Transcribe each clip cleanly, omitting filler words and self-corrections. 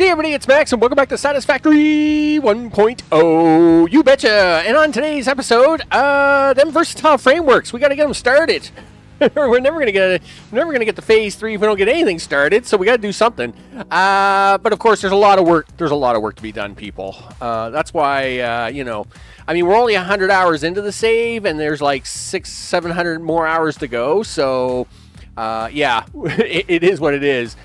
Good day, everybody. It's Max, and welcome back to Satisfactory 1.0. You betcha. And on today's episode, them versatile frameworks. We got to get them started. We're never gonna get to phase 3 if we don't get anything started. So we got to do something. But of course, there's a lot of work. There's a lot of work to be done, people. That's why I mean, we're only 100 hours into the save, and there's like 600-700 more hours to go. So. Yeah, it is what it is.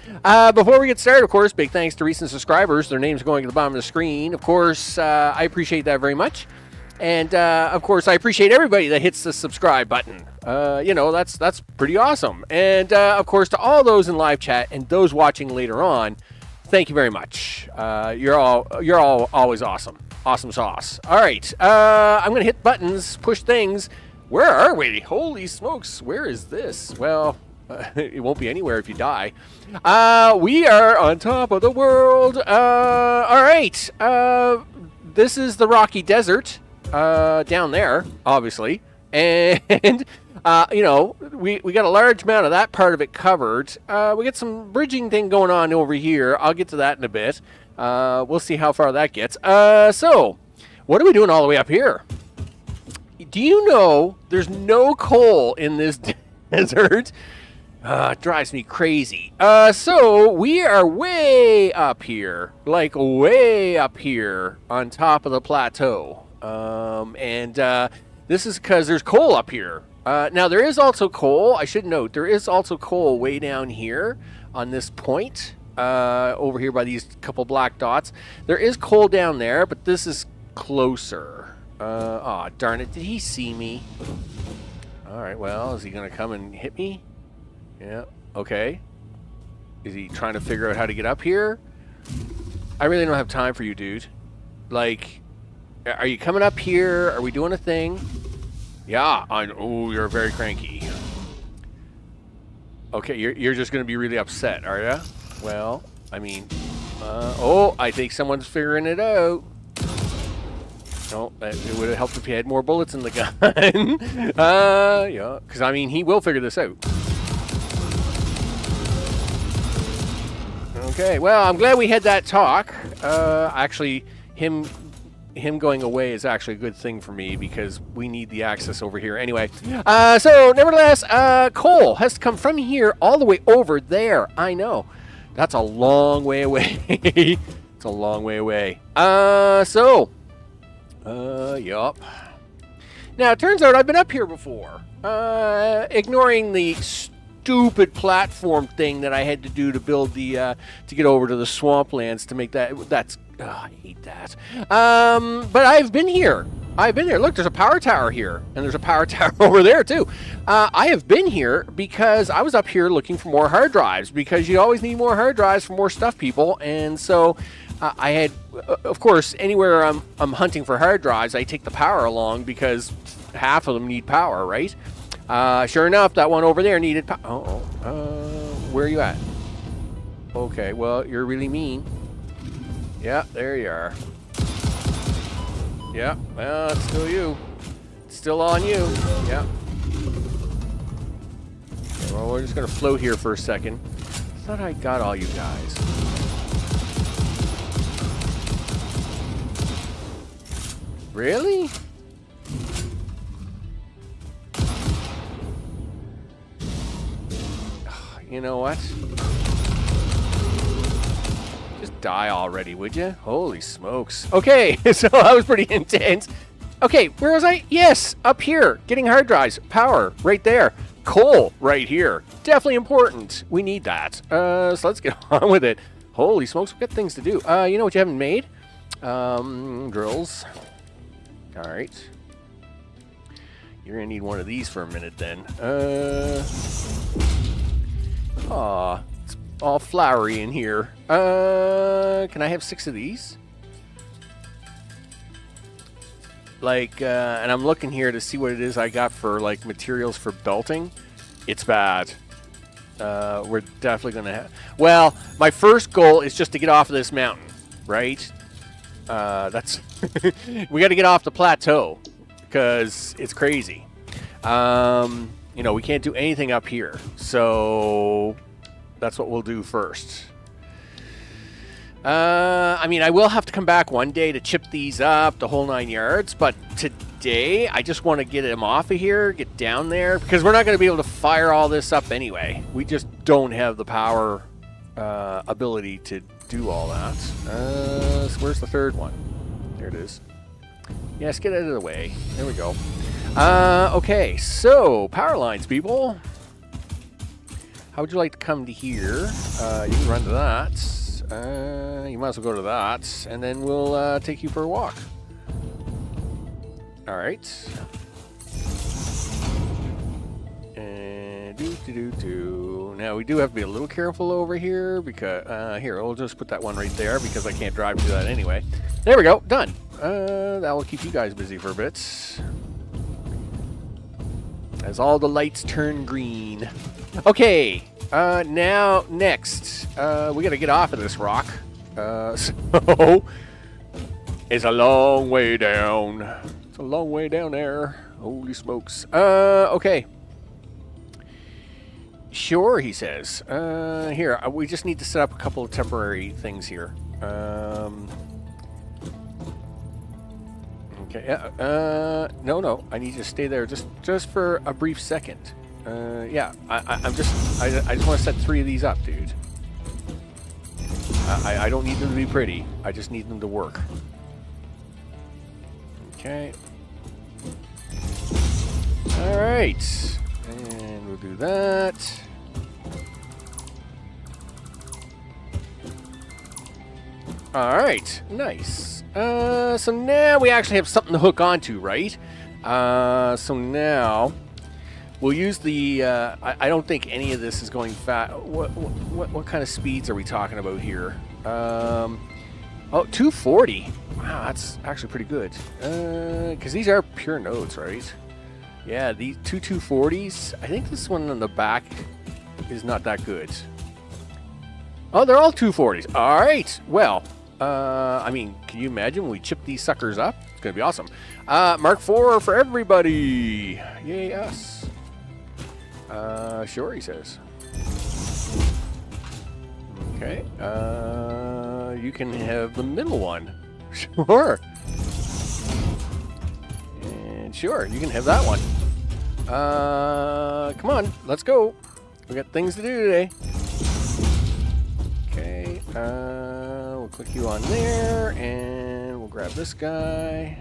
Before we get started, of course, big thanks to recent subscribers. Their names going at the bottom of the screen. Of course, I appreciate that very much. And, of course, I appreciate everybody that hits the subscribe button. That's pretty awesome. And, of course, to all those in live chat and those watching later on, thank you very much. You're all always awesome. Awesome sauce. All right, I'm going to hit buttons, push things. Where are we? Holy smokes, where is this? Well... it won't be anywhere if you die. We are on top of the world. All right. This is the Rocky Desert down there, obviously. And, we got a large amount of that part of it covered. We got some bridging thing going on over here. I'll get to that in a bit. We'll see how far that gets. So, what are we doing all the way up here? Do you know there's no coal in this desert? It drives me crazy. So we are way up here, like way up here on top of the plateau. This is because there's coal up here. Now there is also coal. I should note there is also coal way down here on this point, over here by these couple black dots. There is coal down there, but this is closer. Aw, darn it. Did he see me? All right, well, is he going to come and hit me? Yeah, okay. Is he trying to figure out how to get up here? I really don't have time for you, dude. Like, are you coming up here? Are we doing a thing? Yeah, oh, you're very cranky. Okay, you're just going to be really upset, are you? Well, I mean, I think someone's figuring it out. No, it would have helped if he had more bullets in the gun. Yeah, because, I mean, he will figure this out. Okay, well, I'm glad we had that talk. Actually, him going away is actually a good thing for me because we need the access over here anyway. So, nevertheless, coal has to come from here all the way over there. I know. That's a long way away. It's a long way away. Yup. Now, it turns out I've been up here before. Ignoring the stupid platform thing that I had to do to build the to get over to the swamplands to make that's I hate that. But I've been here. Look, there's a power tower here, and there's a power tower over there too. I have been here because I was up here looking for more hard drives because you always need more hard drives for more stuff, people. And so I had, of course, anywhere I'm hunting for hard drives, I take the power along because half of them need power, right? Sure enough, that one over there needed where are you at? Okay, well, you're really mean. Yeah, there you are. Yeah, well, it's still you. It's still on you. Yeah. Well, we're just going to float here for a second. I thought I got all you guys. Really? You know what? Just die already, would you? Holy smokes. Okay, so that was pretty intense. Okay, where was I? Yes, up here. Getting hard drives. Power, right there. Coal, right here. Definitely important. We need that. So let's get on with it. Holy smokes, we've got things to do. You know what you haven't made? Drills. All right. You're going to need one of these for a minute then. Aw, it's all flowery in here. Can I have 6 of these? Like, and I'm looking here to see what it is I got for, like, materials for belting. It's bad. We're definitely going to have... Well, my first goal is just to get off of this mountain, right? That's... we got to get off the plateau, because it's crazy. You know, we can't do anything up here, so that's what we'll do first. I mean, I will have to come back one day to chip these up, the whole 9 yards, but today I just want to get them off of here, get down there, because we're not going to be able to fire all this up anyway. We just don't have the power ability to do all that. So where's the third one? There it is. Yes, get out of the way. There we go. Okay, so power lines, people. How would you like to come to here? You can run to that. You might as well go to that, and then we'll take you for a walk. All right. And now we do have to be a little careful over here because here, we'll just put that one right there because I can't drive through that anyway. There we go, done. That will keep you guys busy for a bit. As all the lights turn green. Okay, now next, we got to get off of this rock. So it's a long way down. It's a long way down there. Holy smokes. Okay. Sure, he says. Here, we just need to set up a couple of temporary things here. Okay. No. I need you to stay there just for a brief second. Yeah. I just want to set 3 of these up, dude. I don't need them to be pretty. I just need them to work. Okay. All right. And we'll do that. All right. Nice. So now we actually have something to hook onto, right? So now we'll use the. I don't think any of this is going fast. What kind of speeds are we talking about here? Oh, 240. Wow, that's actually pretty good. Because these are pure nodes, right? Yeah, these 240s. I think this one on the back is not that good. Oh, they're all 240s. All right. Well, I mean, can you imagine when we chip these suckers up? It's going to be awesome. Mark 4 for everybody. Yay, us. Sure, he says. Okay. You can have the middle one. Sure. And sure, you can have that one. Come on, let's go. We got things to do today. Okay. We'll click you on there, and we'll grab this guy.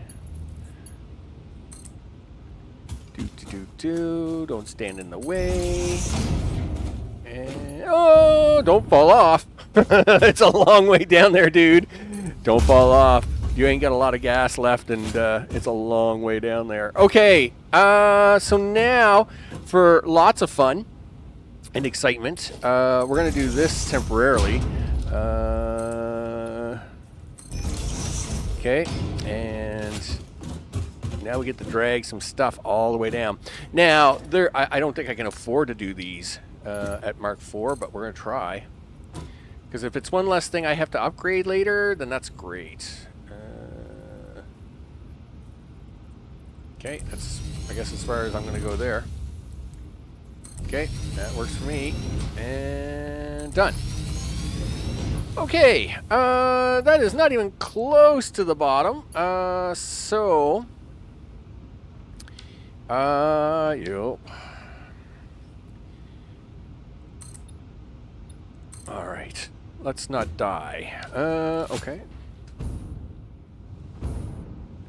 Don't stand in the way. And, oh, don't fall off. It's a long way down there, dude. Don't fall off. You ain't got a lot of gas left, and it's a long way down there. Okay, so now for lots of fun and excitement, we're going to do this temporarily. Okay, and now we get to drag some stuff all the way down. Now, I don't think I can afford to do these at Mark IV, but we're going to try. Because if it's one less thing I have to upgrade later, then that's great. Okay, that's, I guess, as far as I'm going to go there. Okay, that works for me. And done. Okay, that is not even close to the bottom. So... Yep. All right. Let's not die. Okay.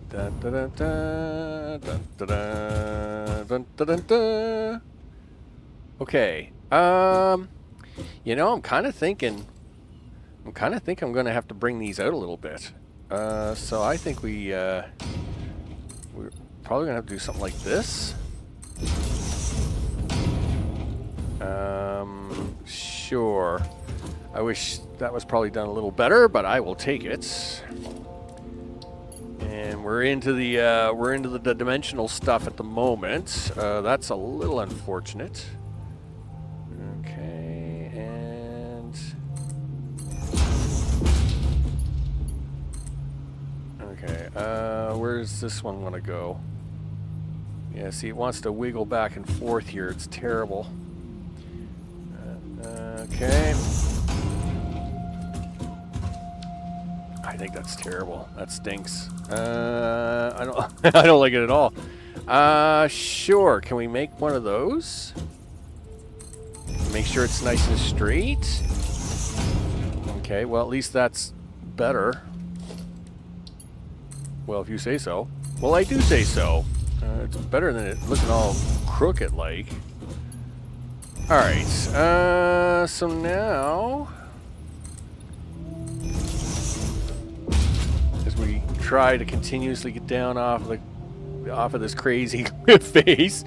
Dun, dun, dun, dun, dun, dun, dun, dun, dun, dun. Okay. You know, I'm kind of thinking I'm going to have to bring these out a little bit. So I think we're probably going to have to do something like this. Sure. I wish that was probably done a little better, but I will take it. And we're into the dimensional stuff at the moment. That's a little unfortunate. Okay, and okay. Where's this one want to go? Yeah, see, it wants to wiggle back and forth here. It's terrible. Okay. I think that's terrible. That stinks. I don't I don't like it at all. Sure. Can we make one of those? Make sure it's nice and straight. Okay, well, at least that's better. Well, if you say so. Well, I do say so. It's better than it looking all crooked like. Alright, so now, as we try to continuously get down off of this crazy cliff face,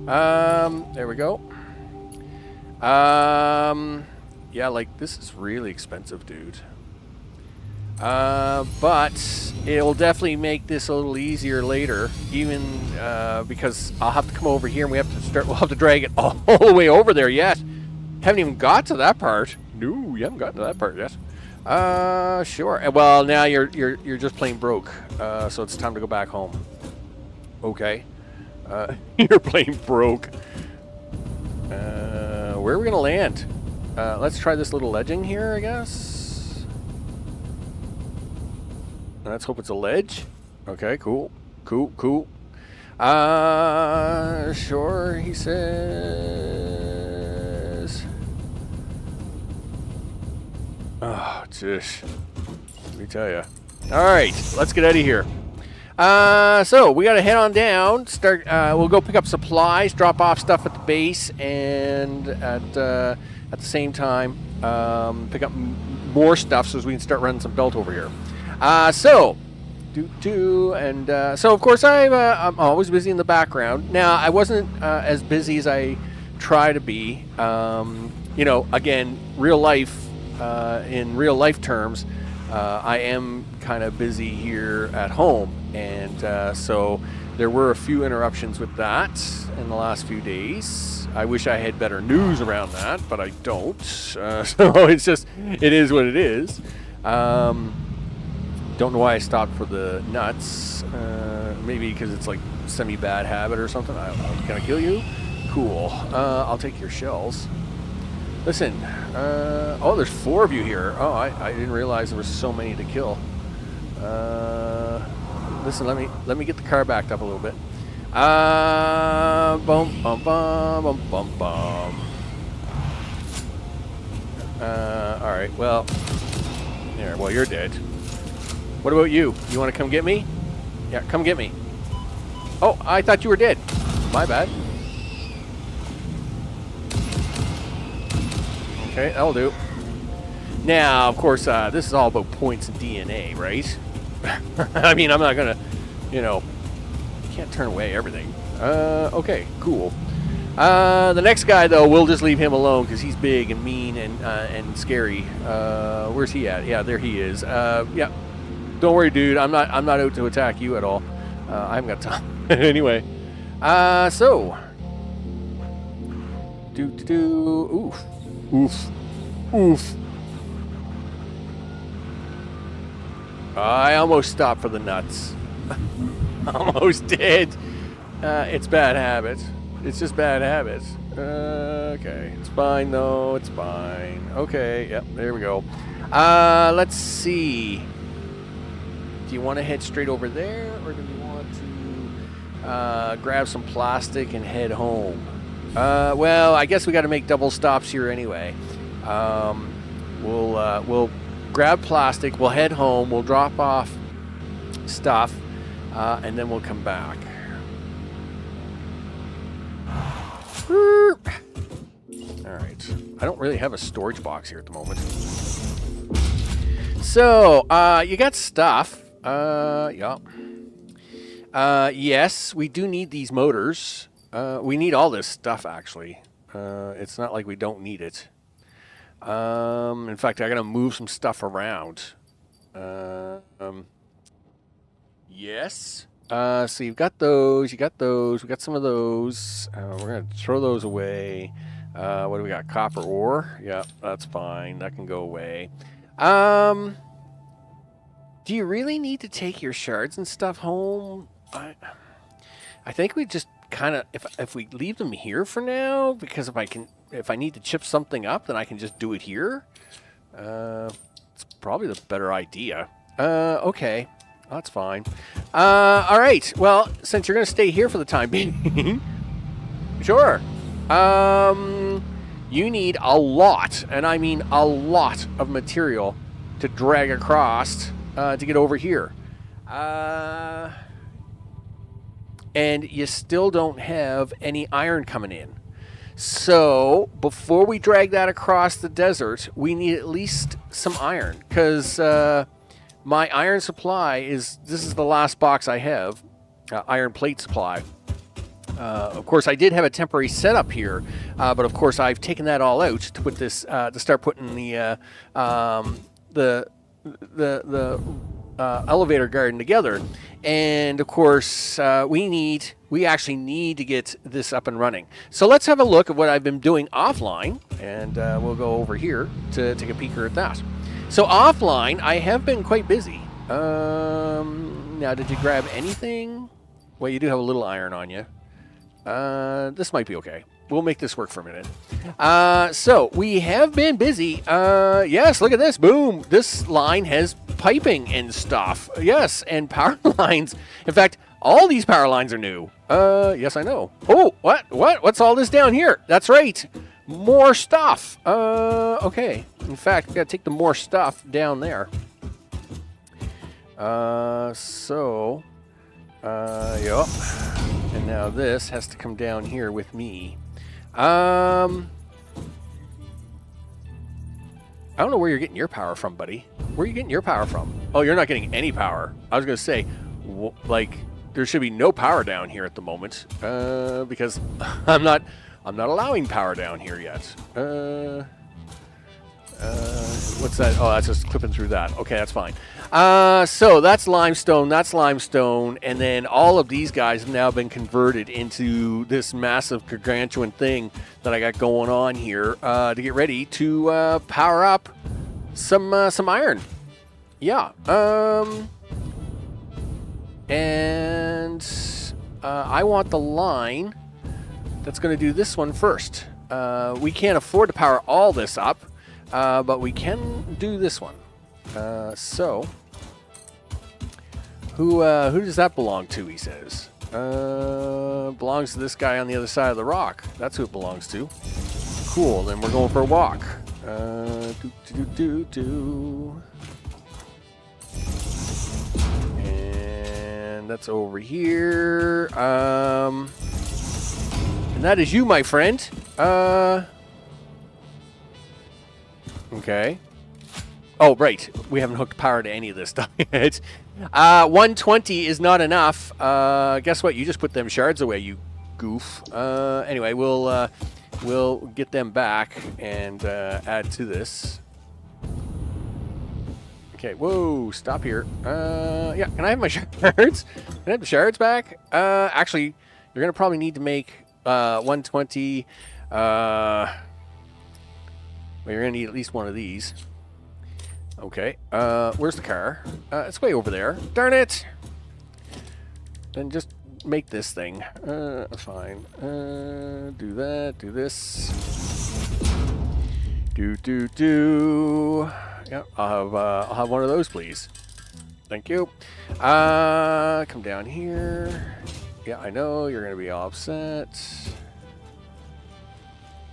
there we go. Yeah, like, this is really expensive, dude. But it'll definitely make this a little easier later, even because I'll have to come over here and we'll have to drag it all the way over there yet. Haven't even got to that part. No, you haven't gotten to that part yet. Sure. Well, now you're just plain broke. So it's time to go back home. Okay. You're plain broke. Where are we gonna land? Let's try this little ledging here, I guess. Let's hope it's a ledge. Okay, cool. Cool. Sure, he says. Oh, jeez. Let me tell you. All right, let's get out of here. So we gotta head on down. We'll go pick up supplies, drop off stuff at the base, and at the same time pick up more stuff so we can start running some belt over here. So of course I'm always busy in the background. Now I wasn't as busy as I try to be. You know, again, real life. In real life terms, I am kind of busy here at home, and so there were a few interruptions with that in the last few days. I wish I had better news around that, but I don't. So it's just, it is what it is. Don't know why I stopped for the nuts. Maybe because it's like semi-bad habit or something. I don't know. Can I kill you? Cool. I'll take your shells. Listen. Oh, there's 4 of you here. Oh, I didn't realize there were so many to kill. Listen, let me get the car backed up a little bit. Bum bum bum bum bum bum. All right. Well, there. Well, you're dead. What about you? You want to come get me? Yeah, come get me. Oh, I thought you were dead. My bad. Okay, that'll do. Now, of course, this is all about points and DNA, right? I mean, I'm not gonna, you know, can't turn away everything. Okay, cool. The next guy, though, we'll just leave him alone because he's big and mean and scary. Where's he at? Yeah, there he is. Yeah. Don't worry, dude. I'm not out to attack you at all. I haven't got time. Anyway, so oof. I almost stopped for the nuts. Almost did. It's bad habit. It's just bad habit. Okay, it's fine though. It's fine. Okay. Yep. There we go. Let's see. Do you want to head straight over there, or do you want to grab some plastic and head home? Well, I guess we got to make double stops here anyway. We'll grab plastic. We'll head home. We'll drop off stuff, and then we'll come back. All right. I don't really have a storage box here at the moment. So, you got stuff. Yeah. Yes, we do need these motors. We need all this stuff, actually. It's not like we don't need it. In fact, I gotta move some stuff around. Yes. So you've got those, we got some of those. We're gonna throw those away. What do we got? Copper ore? Yeah, that's fine. That can go away. Do you really need to take your shards and stuff home? I think we just kind of, if we leave them here for now, because if I need to chip something up, then I can just do it here. It's probably the better idea. Okay. That's fine. All right. Well, since you're going to stay here for the time being, sure. You need a lot, and I mean a lot of material to drag across to get over here. And you still don't have any iron coming in. So before we drag that across the desert, we need at least some iron, because my iron supply this is the last box I have, iron plate supply. Of course, I did have a temporary setup here, but of course I've taken that all out to put this to start putting the elevator garden together. And of course, we actually need to get this up and running. So let's have a look at what I've been doing offline, and we'll go over here to take a peeker at that. So offline, I have been quite busy. Now, did you grab anything? Well, you do have a little iron on you. This might be okay. We'll make this work for a minute. So we have been busy. Yes, look at this. Boom. This line has piping and stuff. Yes, and power lines. In fact, all these power lines are new. Yes, I know. Oh, what? What's all this down here? That's right. More stuff. Okay. In fact, we gotta take the more stuff down there. Yup. And now this has to come down here with me. I don't know where you're getting your power from, buddy. Where are you getting your power from? Oh, you're not getting any power. I was going to say, like, there should be no power down here at the moment, because I'm not allowing power down here yet. What's that? Oh, that's just clipping through that. Okay, that's fine. So that's limestone, and then all of these guys have now been converted into this massive gargantuan thing that I got going on here to get ready to power up some iron. Yeah. And I want the line that's going to do this one first. We can't afford to power all this up, but we can do this one. So, who does that belong to, he says? Belongs to this guy on the other side of the rock. That's who it belongs to. Cool, then we're going for a walk. And that's over here. And that is you, my friend. Okay. Oh, right. We haven't hooked power to any of this stuff yet. 120 is not enough. Guess what? You just put them shards away, you goof. Anyway, we'll get them back and add to this. Okay, whoa, stop here. Yeah, can I have my shards? Can I have the shards back? Actually, you're going to probably need to make 120. Well, you're going to need at least one of these. Okay, where's the car? It's way over there. Darn it! Then just make this thing. Fine. Do that, do this. Do. Yep, I'll have one of those, please. Thank you. Come down here. Yeah, I know, you're gonna be all upset.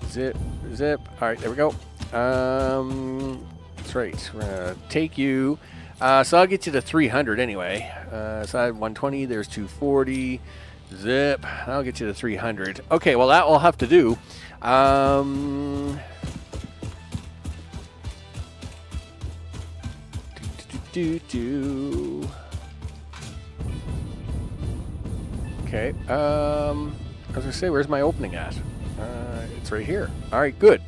Zip. All right, there we go. That's right. We're gonna take you. So I'll get you to 300 anyway. So I had 120. There's 240. Zip. I'll get you to 300. Okay. Well, that will have to do. Okay. I was gonna say, where's my opening at? It's right here. All right. Good.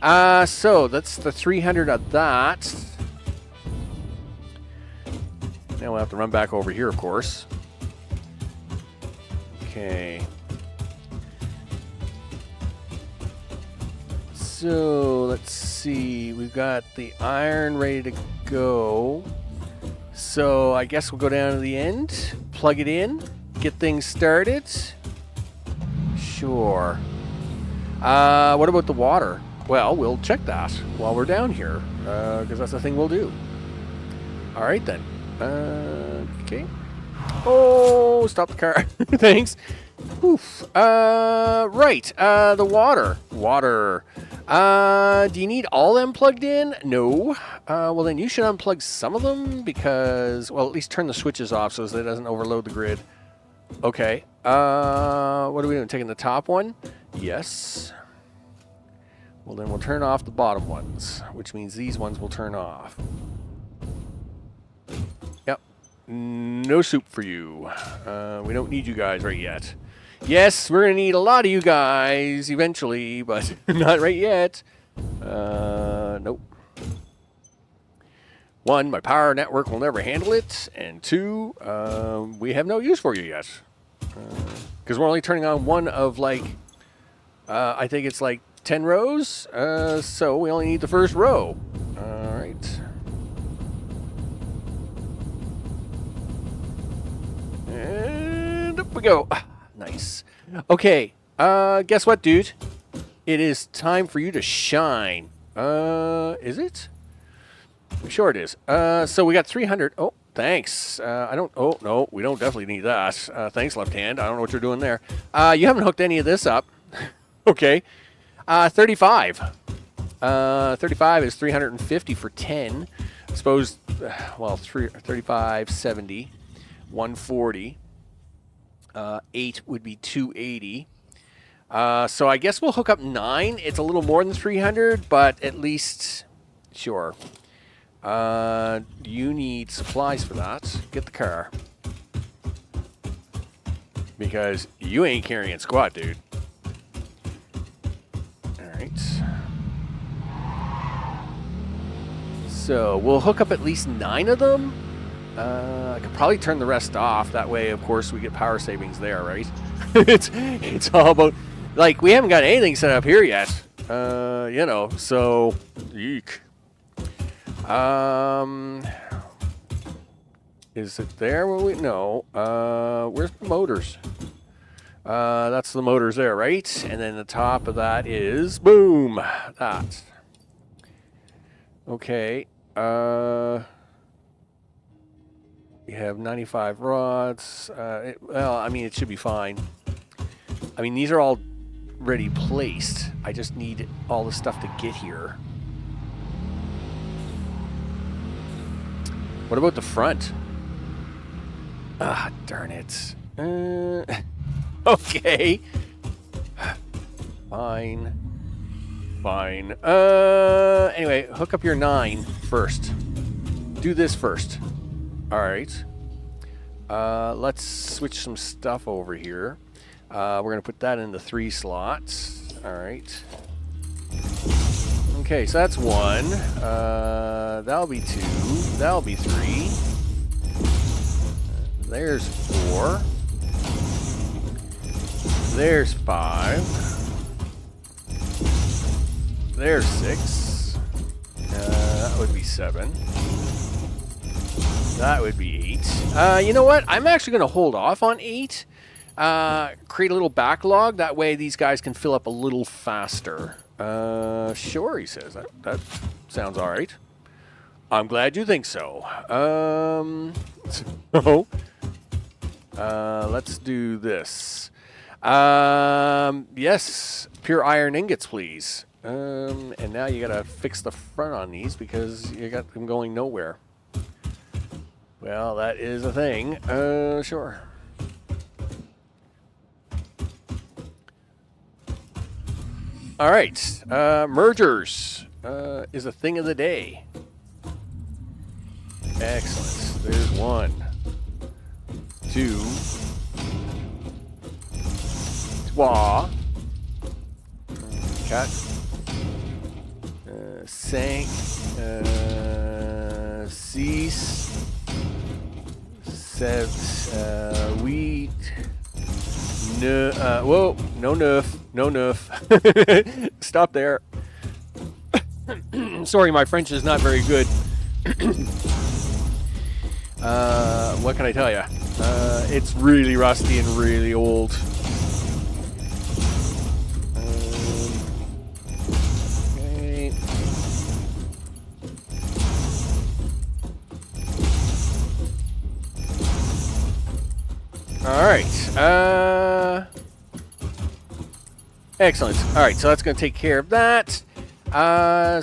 So that's the 300 of that. Now we'll have to run back over here, of course. Okay. So let's see. We've got the iron ready to go. So I guess we'll go down to the end, plug it in, get things started. Sure. What about the water? Well, we'll check that while we're down here, because that's the thing we'll do. All right, then. Okay. Oh, stop the car. Thanks. Oof. Right. The water. Water. Do you need all them plugged in? No. Well, then you should unplug some of them because, well, at least turn the switches off so that it doesn't overload the grid. Okay. What are we doing? Taking the top one? Yes. Well, then we'll turn off the bottom ones, which means these ones will turn off. Yep. No soup for you. We don't need you guys right yet. Yes, we're going to need a lot of you guys eventually, but not right yet. Nope. 1, my power network will never handle it. And 2, we have no use for you yet. Because we're only turning on one of, like, I think it's like 10 rows. So we only need the first row. All right. And up we go. Nice. Okay. Guess what, dude? It is time for you to shine. Is it? Sure it is. So we got 300. Oh, thanks. Oh, no, we don't definitely need that. Thanks, left hand. I don't know what you're doing there. You haven't hooked any of this up. Okay. 35. 35 is 350 for 10. I suppose, well, 35, 70, 140. 8 would be 280. So I guess we'll hook up 9. It's a little more than 300, but at least, sure. You need supplies for that. Get the car. Because you ain't carrying squat, dude. Alright. So we'll hook up at least 9 of them. I could probably turn the rest off. That way, of course, we get power savings there, right? it's all about, like, we haven't got anything set up here yet. You know, so, eek. Is it there? Well, no. Where's the motors? That's the motors there, right? And then the top of that is, boom, that. Okay. We have 95 rods. Well, I mean, it should be fine. I mean, these are all already placed. I just need all the stuff to get here. What about the front? Ah, darn it. Okay. Fine. Fine. Anyway, hook up your 9 first. Do this first. All right. Let's switch some stuff over here. We're going to put that in the 3 slots. All right. Okay, so that's 1. That'll be 2. That'll be 3. There's 4. There's 5. There's 6. That would be 7. That would be 8. You know what? I'm actually going to hold off on 8. Create a little backlog. That way these guys can fill up a little faster. Sure, he says. That sounds all right. I'm glad you think so. Let's do this. Yes, pure iron ingots, please. And now you got to fix the front on these because you got them going nowhere. Well, that is a thing. Sure. All right. Mergers is a thing of the day. Excellent. There's 1, 2, 3, 4, 5, 6, 7, 8, 9. Whoa, no nerf. Stop there. Sorry, my French is not very good. What can I tell you? It's really rusty and really old. Okay. Alright. Excellent. Alright, so that's going to take care of that.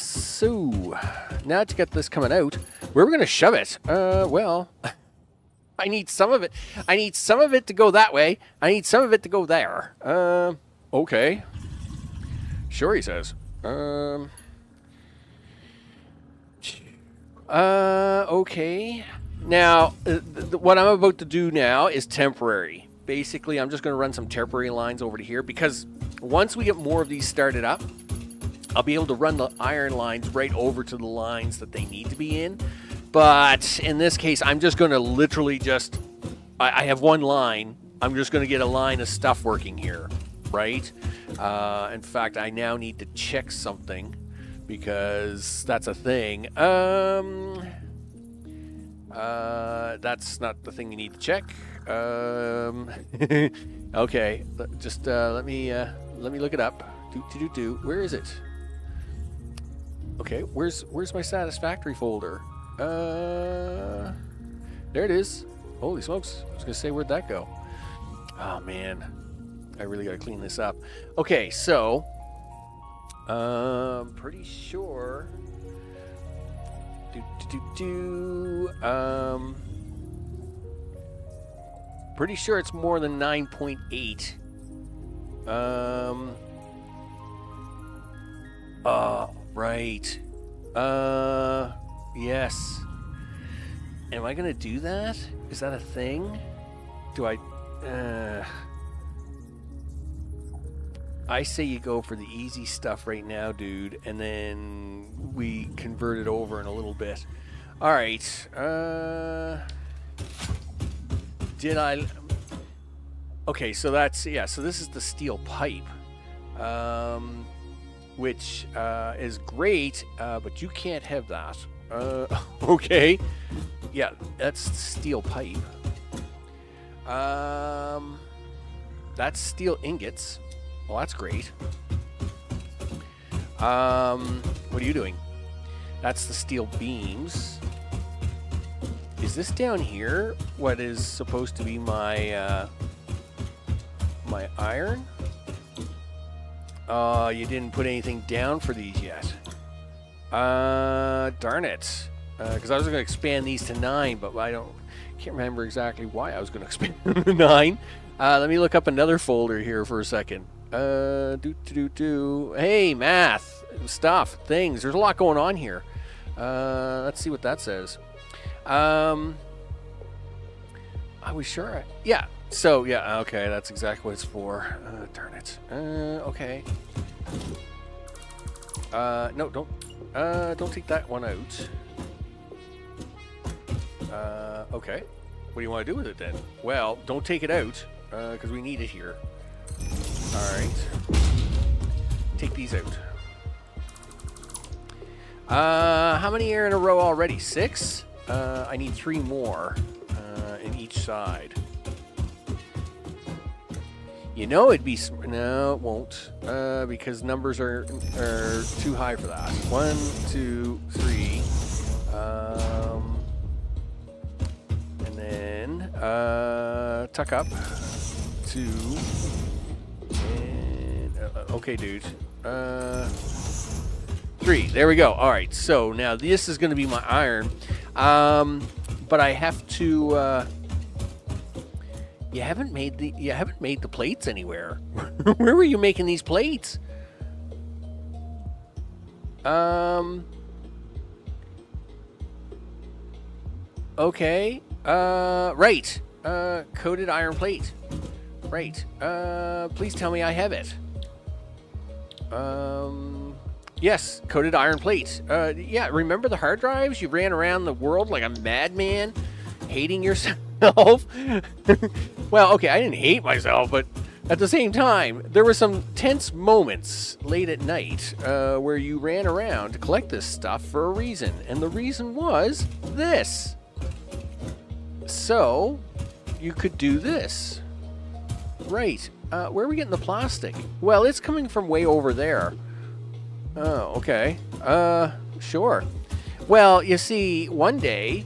So, now that you got this coming out, where are we going to shove it? Well, I need some of it. I need some of it to go that way. I need some of it to go there. Okay. Sure, he says. Okay. Now, what I'm about to do now is temporary. Basically, I'm just going to run some temporary lines over to here because once we get more of these started up, I'll be able to run the iron lines right over to the lines that they need to be in. But in this case, I'm just going to literally just... I have one line. I'm just going to get a line of stuff working here, right? In fact, I now need to check something because that's a thing. That's not the thing you need to check. Okay, just let me look it up. Where is it? Okay, where's my Satisfactory folder? There it is. Holy smokes! I was gonna say, where'd that go? Oh man, I really gotta clean this up. Okay, so pretty sure. Pretty sure it's more than 9.8. Oh, right. Yes. Am I gonna do that? Is that a thing? Do I... I say you go for the easy stuff right now, dude, and then we convert it over in a little bit. Alright, did I... Okay, so that's... Yeah, so this is the steel pipe, which is great, but you can't have that. Okay. Yeah, that's steel pipe. That's steel ingots. Well, that's great. What are you doing? That's the steel beams. Is this down here what is supposed to be my my iron? You didn't put anything down for these yet. Darn it. Because I was going to expand these to 9, but can't remember exactly why I was going to expand them to 9. Let me look up another folder here for a second. Hey, math, stuff, things. There's a lot going on here. Let's see what that says. I was sure. Yeah. So, yeah, okay, that's exactly what it's for. Darn it. Okay. No, don't take that one out. Okay. What do you want to do with it then? Well, don't take it out, because we need it here. Alright. Take these out. How many are in a row already? 6? I need 3 more in each side. You know it'd be... No, it won't. Because numbers are too high for that. 1, 2, 3. And then tuck up. 2. And... okay, dude. 3. There we go. All right. So now this is going to be my iron. But I have to... You haven't made the plates anywhere. Where were you making these plates? Okay. Right. Coated iron plate. Right. Please tell me I have it. Yes, coated iron plate. Yeah, remember the hard drives? You ran around the world like a madman, hating yourself. Well, okay, I didn't hate myself, but at the same time, there were some tense moments late at night where you ran around to collect this stuff for a reason, and the reason was this. So, you could do this. Right. Where are we getting the plastic? Well, it's coming from way over there. Oh, okay. Sure. Well, you see, one day,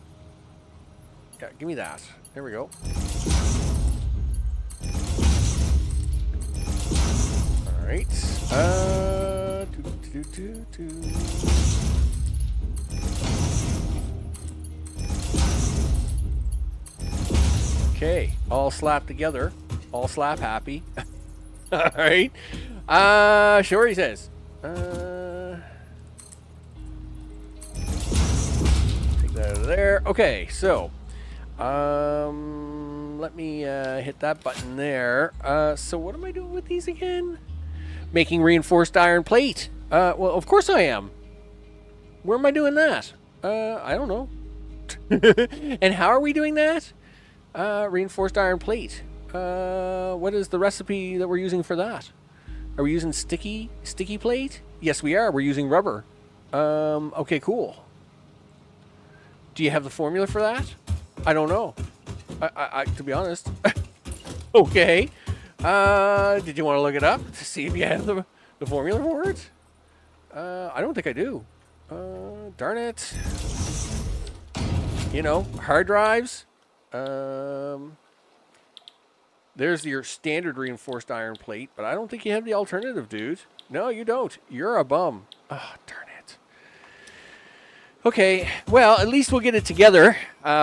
Yeah, give me that. There we go. All right. Okay, all slapped together. All slap happy. All right. Sure, he says. Take that out of there. Okay, so let me hit that button there. So what am I doing with these again? Making reinforced iron plate. Well, of course I am. Where am I doing that? I don't know. And how are we doing that? Reinforced iron plate. What is the recipe that we're using for that? Are we using sticky plate? Yes, we are. We're using rubber. Okay, cool. Do you have the formula for that? I don't know. I to be honest. Okay. Did you want to look it up to see if you have the formula for it? I don't think I do. Darn it. You know, hard drives. There's your standard reinforced iron plate, but I don't think you have the alternative, dude. No, you don't. You're a bum. Oh, darn it. Okay, well, at least we'll get it together.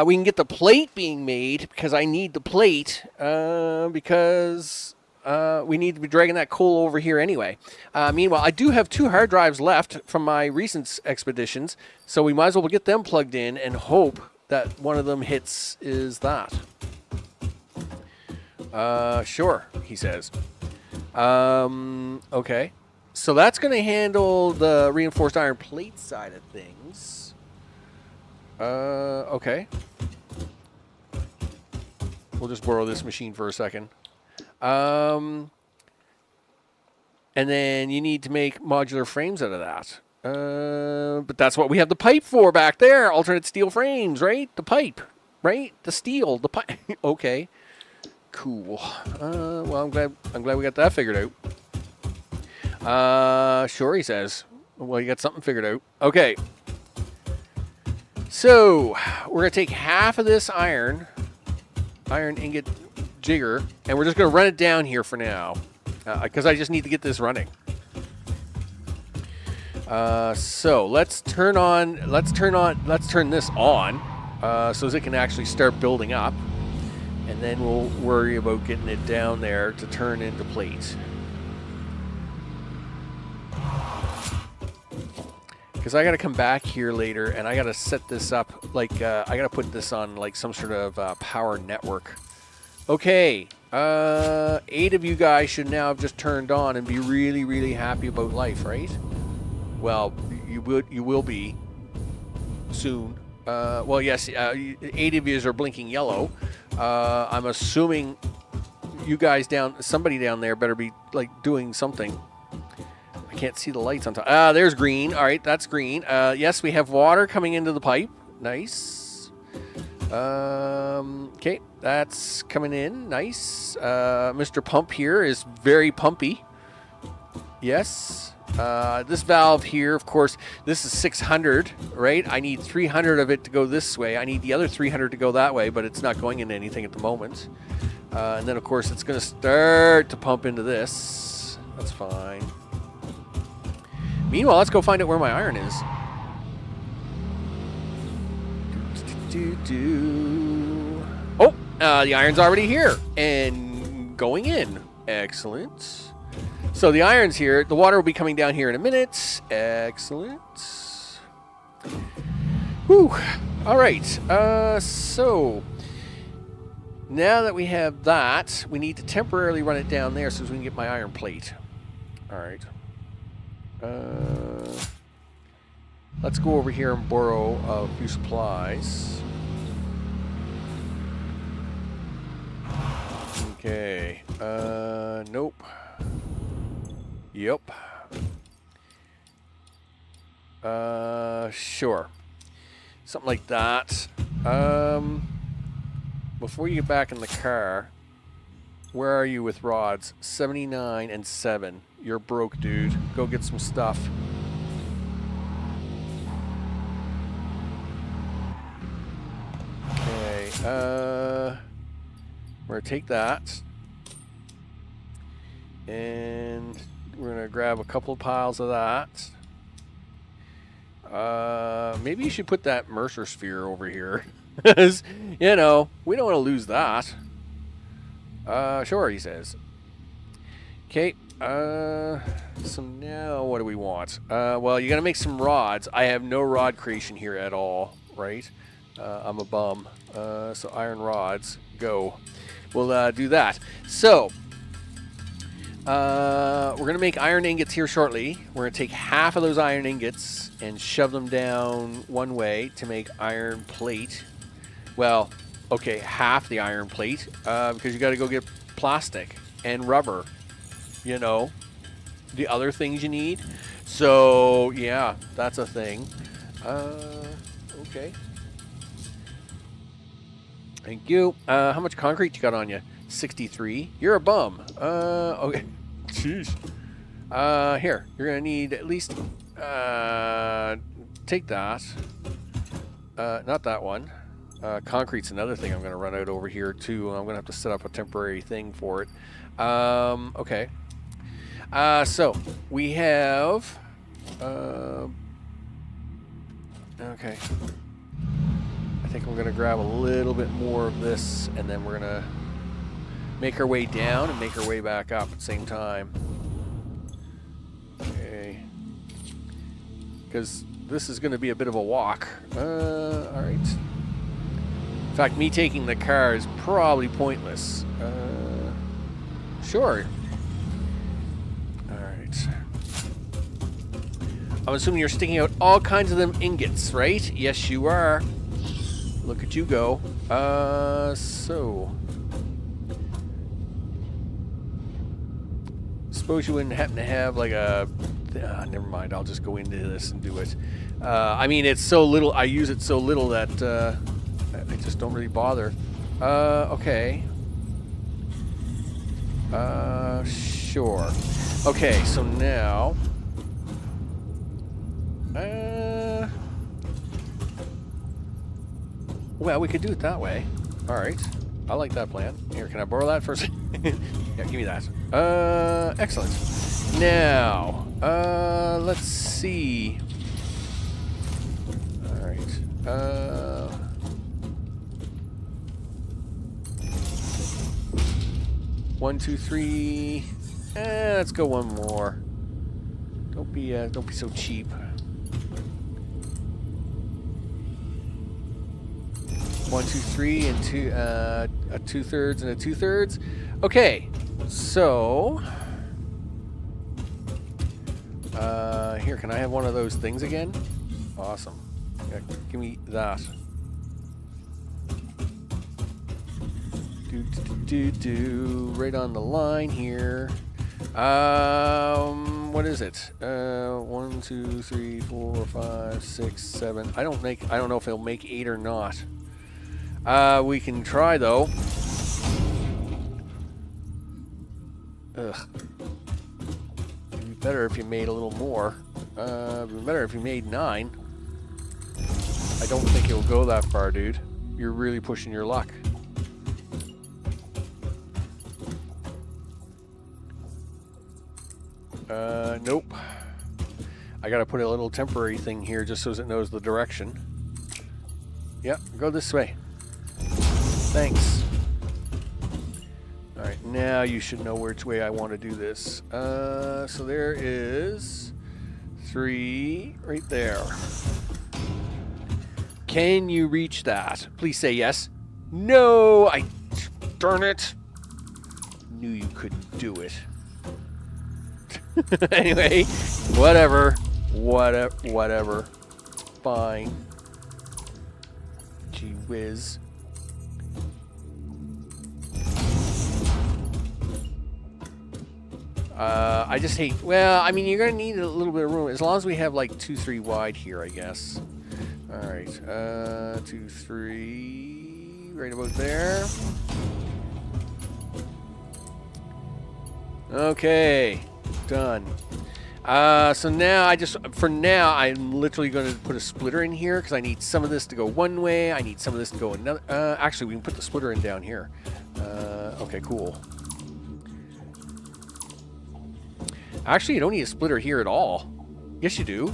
We can get the plate being made because I need the plate because we need to be dragging that coal over here anyway. Meanwhile, I do have 2 hard drives left from my recent expeditions, so we might as well get them plugged in and hope that one of them hits is that. Sure, he says. Okay. So that's going to handle the reinforced iron plate side of things. Okay. We'll just borrow this machine for a second. And then you need to make modular frames out of that. But that's what we have the pipe for back there. Alternate steel frames, right? The pipe, right? The steel, the pipe. Okay. Cool. Well, I'm glad we got that figured out. Sure, he says. Well, you got something figured out. Okay. So we're gonna take half of this iron ingot jigger, and we're just gonna run it down here for now, because I just need to get this running. So let's turn this on, so as it can actually start building up. And then we'll worry about getting it down there to turn into plate. Because I got to come back here later and I got to set this up like, I got to put this on like some sort of power network. Okay, 8 of you guys should now have just turned on and be really, really happy about life, right? Well, you will be soon. Well, yes, 8 of you are blinking yellow. I'm assuming you guys somebody down there better be like doing something. I can't see the lights on top. There's green. All right, that's green. Yes, we have water coming into the pipe. Nice. Okay, that's coming in. Nice. Mr. Pump here is very pumpy. Yes. This valve here, of course, this is 600, right? I need 300 of it to go this way. I need the other 300 to go that way, but it's not going into anything at the moment. And then, of course, it's going to start to pump into this. That's fine. Meanwhile, let's go find out where my iron is. Oh, the iron's already here and going in. Excellent. So the iron's here. The water will be coming down here in a minute. Excellent. Whew. All right. So now that we have that, we need to temporarily run it down there so we can get my iron plate. All right. Let's go over here and borrow a few supplies. Okay. Nope. Yep. Sure. Something like that. Before you get back in the car, where are you with rods? 79 and 7. You're broke, dude. Go get some stuff. Okay. We're going to take that. And we're going to grab a couple of piles of that. Maybe you should put that Mercer sphere over here. Because, you know, we don't want to lose that. Sure, he says. Okay. So now what do we want? Well, you got to make some rods. I have no rod creation here at all, right? I'm a bum. So iron rods, go. We'll do that. So we're going to make iron ingots here shortly. We're going to take half of those iron ingots and shove them down one way to make iron plate. Well, okay, half the iron plate, because you got to go get plastic and rubber, you know, the other things you need. So, yeah, that's a thing. Okay. Thank you. How much concrete you got on you? 63. You're a bum. Okay. Jeez. Here, you're going to need at least, take that. Not that one. Concrete's another thing I'm going to run out over here too. I'm going to have to set up a temporary thing for it. Okay. So we have. Okay. I think I'm going to grab a little bit more of this, and then we're going to make our way down and make our way back up at the same time. Okay. Because this is going to be a bit of a walk. All right. In fact, me taking the car is probably pointless. Sure. Alright. I'm assuming you're sticking out all kinds of them ingots, right? Yes, you are. Look at you go. So. Suppose you wouldn't happen to have like a... never mind, I'll just go into this and do it. I mean, it's so little, I use it so little that... I just don't really bother. Okay. Sure. Okay, so now... well, we could do it that way. Alright. I like that plan. Here, can I borrow that for a second? Yeah, give me that. Excellent. Now, let's see. Alright. 1, 2, 3. Let's go one more. Don't be so cheap. 1, 2, 3, and a 2/3 and a 2/3. Okay, so here, can I have one of those things again? Awesome. Yeah, give me that. Right on the line here. What is it? 1, 2, 3, 4, 5, 6, 7. I don't know if it'll make 8 or not. We can try though. Ugh. It'd be better if you made a little more. It'd be better if you made 9. I don't think it'll go that far, dude. You're really pushing your luck. Nope. I gotta put a little temporary thing here just so it knows the direction. Yep, go this way. Thanks. Alright, now you should know which way I want to do this. So there is 3 right there. Can you reach that? Please say yes. No! Darn it! Knew you couldn't do it. Anyway, whatever. Whatever. Fine. Gee whiz. I just hate... Well, I mean, you're going to need a little bit of room. As long as we have, like, 2, 3 wide here, I guess. Alright. 2, 3... Right about there. Okay. Done. So now for now, I'm literally going to put a splitter in here because I need some of this to go one way. I need some of this to go another. Actually, we can put the splitter in down here. Okay, cool. Actually, you don't need a splitter here at all. Yes, you do.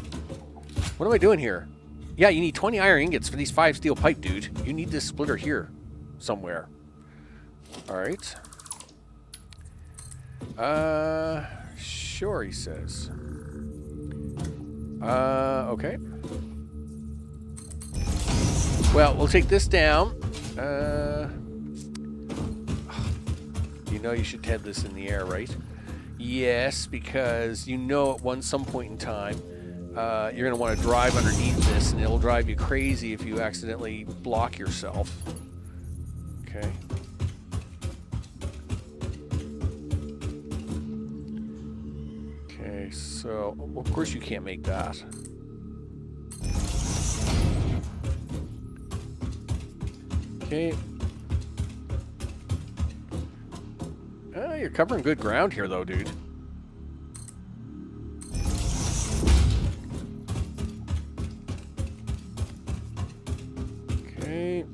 What am I doing here? Yeah, you need 20 iron ingots for these 5 steel pipe, dude. You need this splitter here somewhere. All right. Sure, he says. Okay. Well, we'll take this down. You know you should head this in the air, right? Yes, because you know at some point in time, you're going to want to drive underneath this, and it'll drive you crazy if you accidentally block yourself. Okay. Okay, so, of course you can't make that. Okay. You're covering good ground here, though, dude. Okay.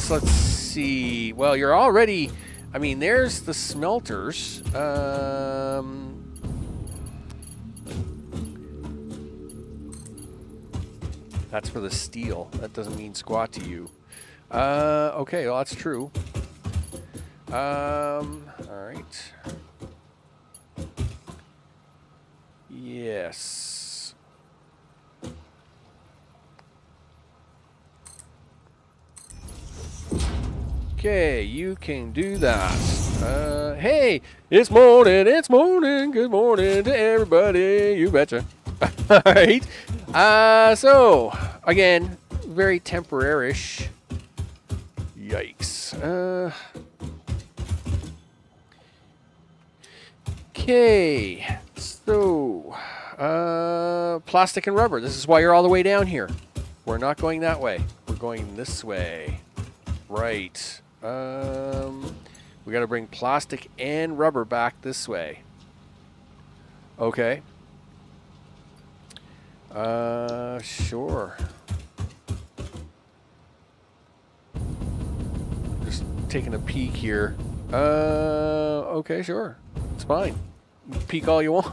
So let's see. Well, you're already... I mean, there's the smelters. That's for the steel. That doesn't mean squat to you. Okay, well, that's true. All right. Yes. Okay, you can do that. Hey, it's morning, good morning to everybody, you betcha. All right. So, again, very temporary-ish. Yikes. Okay, so, plastic and rubber. This is why you're all the way down here. We're not going that way. We're going this way. Right. We got to bring plastic and rubber back this way. Okay. Sure. Just taking a peek here. Okay, sure. It's fine. Peek all you want.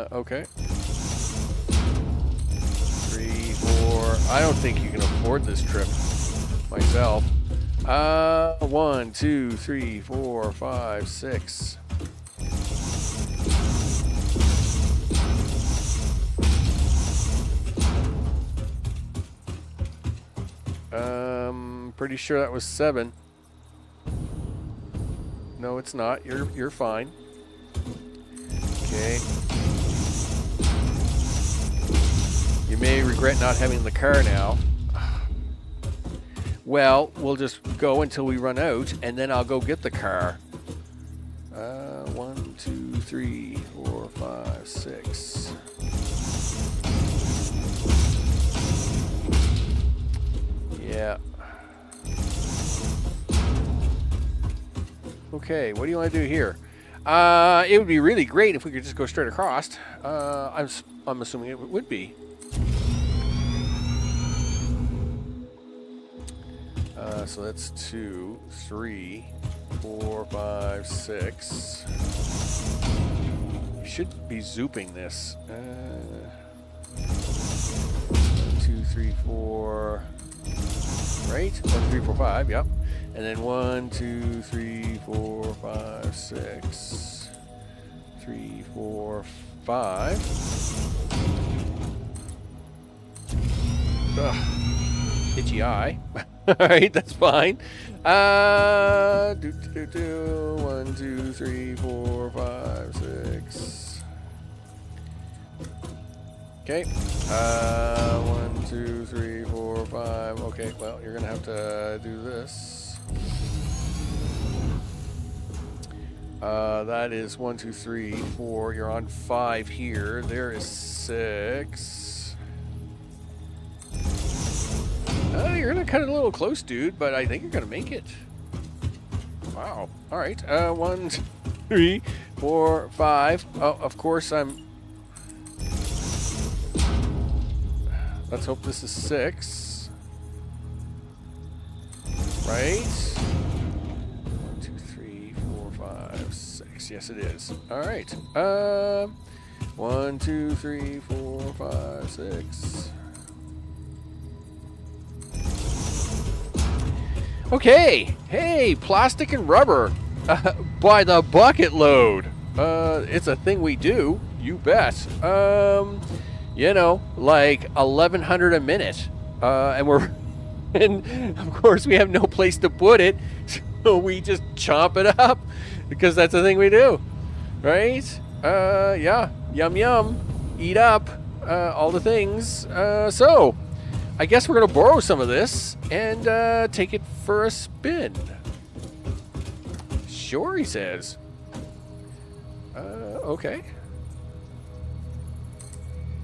Okay. 3, 4. I don't think you can afford this trip myself. 1, 2, 3, 4, 5, 6. Pretty sure that was 7. No, it's not. You're fine. Okay. You may regret not having the car now. Well, we'll just go until we run out, and then I'll go get the car. 1, 2, 3, 4, 5, 6. Yeah. Okay, what do you want to do here? It would be really great if we could just go straight across. I'm assuming it would be. So that's 2, 3, 4, 5, 6. We should be zooping this. 2, 3, 4. Right? 1, 3, 4, 5. Yep. And then 1, 2, 3, 4, 5, 6. 3, 4, 5. Ugh. Itchy eye. Alright, that's fine. 1, 2, 3, 4, 5, 6. Okay. 1, 2, 3, 4, 5. Okay, well, you're gonna have to do this. That is 1, 2, 3, 4. You're on 5 here. There is 6. you're gonna cut it a little close, dude, but I think you're gonna make it. Wow. All right. 1, 2, 3, 4, 5. Oh, of course I'm. Let's hope this is 6. Right. 1, 2, 3, 4, 5, 6. Yes, it is. All right. 1, 2, 3, 4, 5, 6. Okay. Hey, plastic and rubber by the bucket load. It's a thing we do. You bet. You know, like 1,100 a minute, and of course we have no place to put it, so we just chomp it up because that's the thing we do, right? Yeah, yum yum, eat up, all the things. So, I guess we're gonna borrow some of this and take it for a spin. Sure, he says. Okay.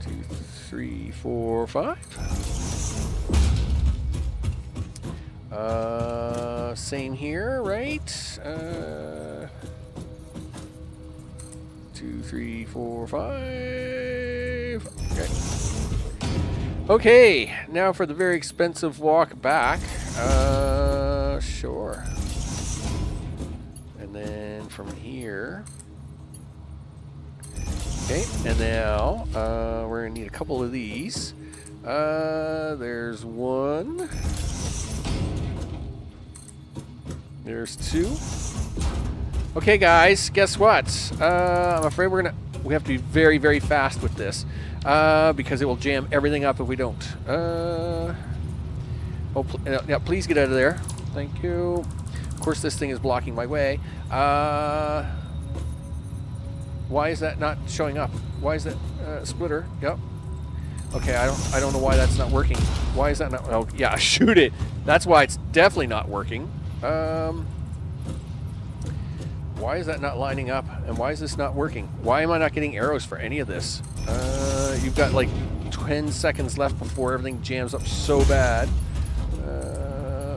2, 3, 4, 5. Same here, right? 2, 3, 4, 5. Okay. Okay, now for the very expensive walk back. Sure. And then from here. Okay, and now we're gonna need a couple of these. There's 1. There's 2. Okay, guys, guess what? I'm afraid we have to be very, very fast with this because it will jam everything up if we don't. Yeah, please get out of there. Thank you. Of course, this thing is blocking my way. Why is that not showing up? Why is that splitter? Yep. Okay, I don't know why that's not working. Why is that not? Oh, yeah, shoot it. That's why it's definitely not working. Why is that not lining up? And why is this not working? Why am I not getting arrows for any of this? You've got like 10 seconds left before everything jams up so bad.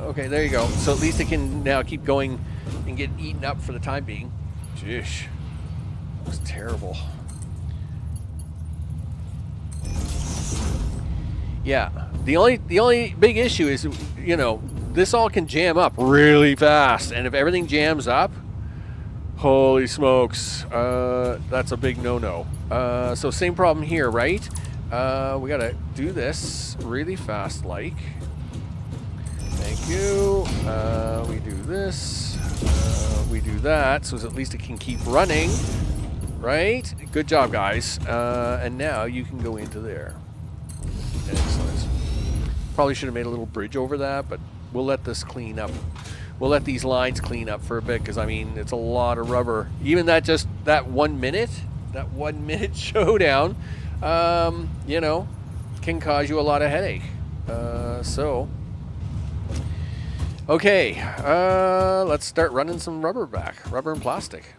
Okay, there you go. So at least it can now keep going and get eaten up for the time being. Jeez. That was terrible. Yeah. The only big issue is, you know, this all can jam up really fast. And if everything jams up, holy smokes, that's a big no-no. So same problem here, right? We gotta do this really fast, like. Thank you. We do this. We do that, so at least it can keep running, right? Good job, guys. And now you can go into there. Excellent. Probably should have made a little bridge over that, but we'll let this clean up. We'll let these lines clean up for a bit, because I mean it's a lot of rubber. Even that 1 minute, that 1 minute showdown, you know, can cause you a lot of headache. Okay, let's start running some rubber back, rubber and plastic.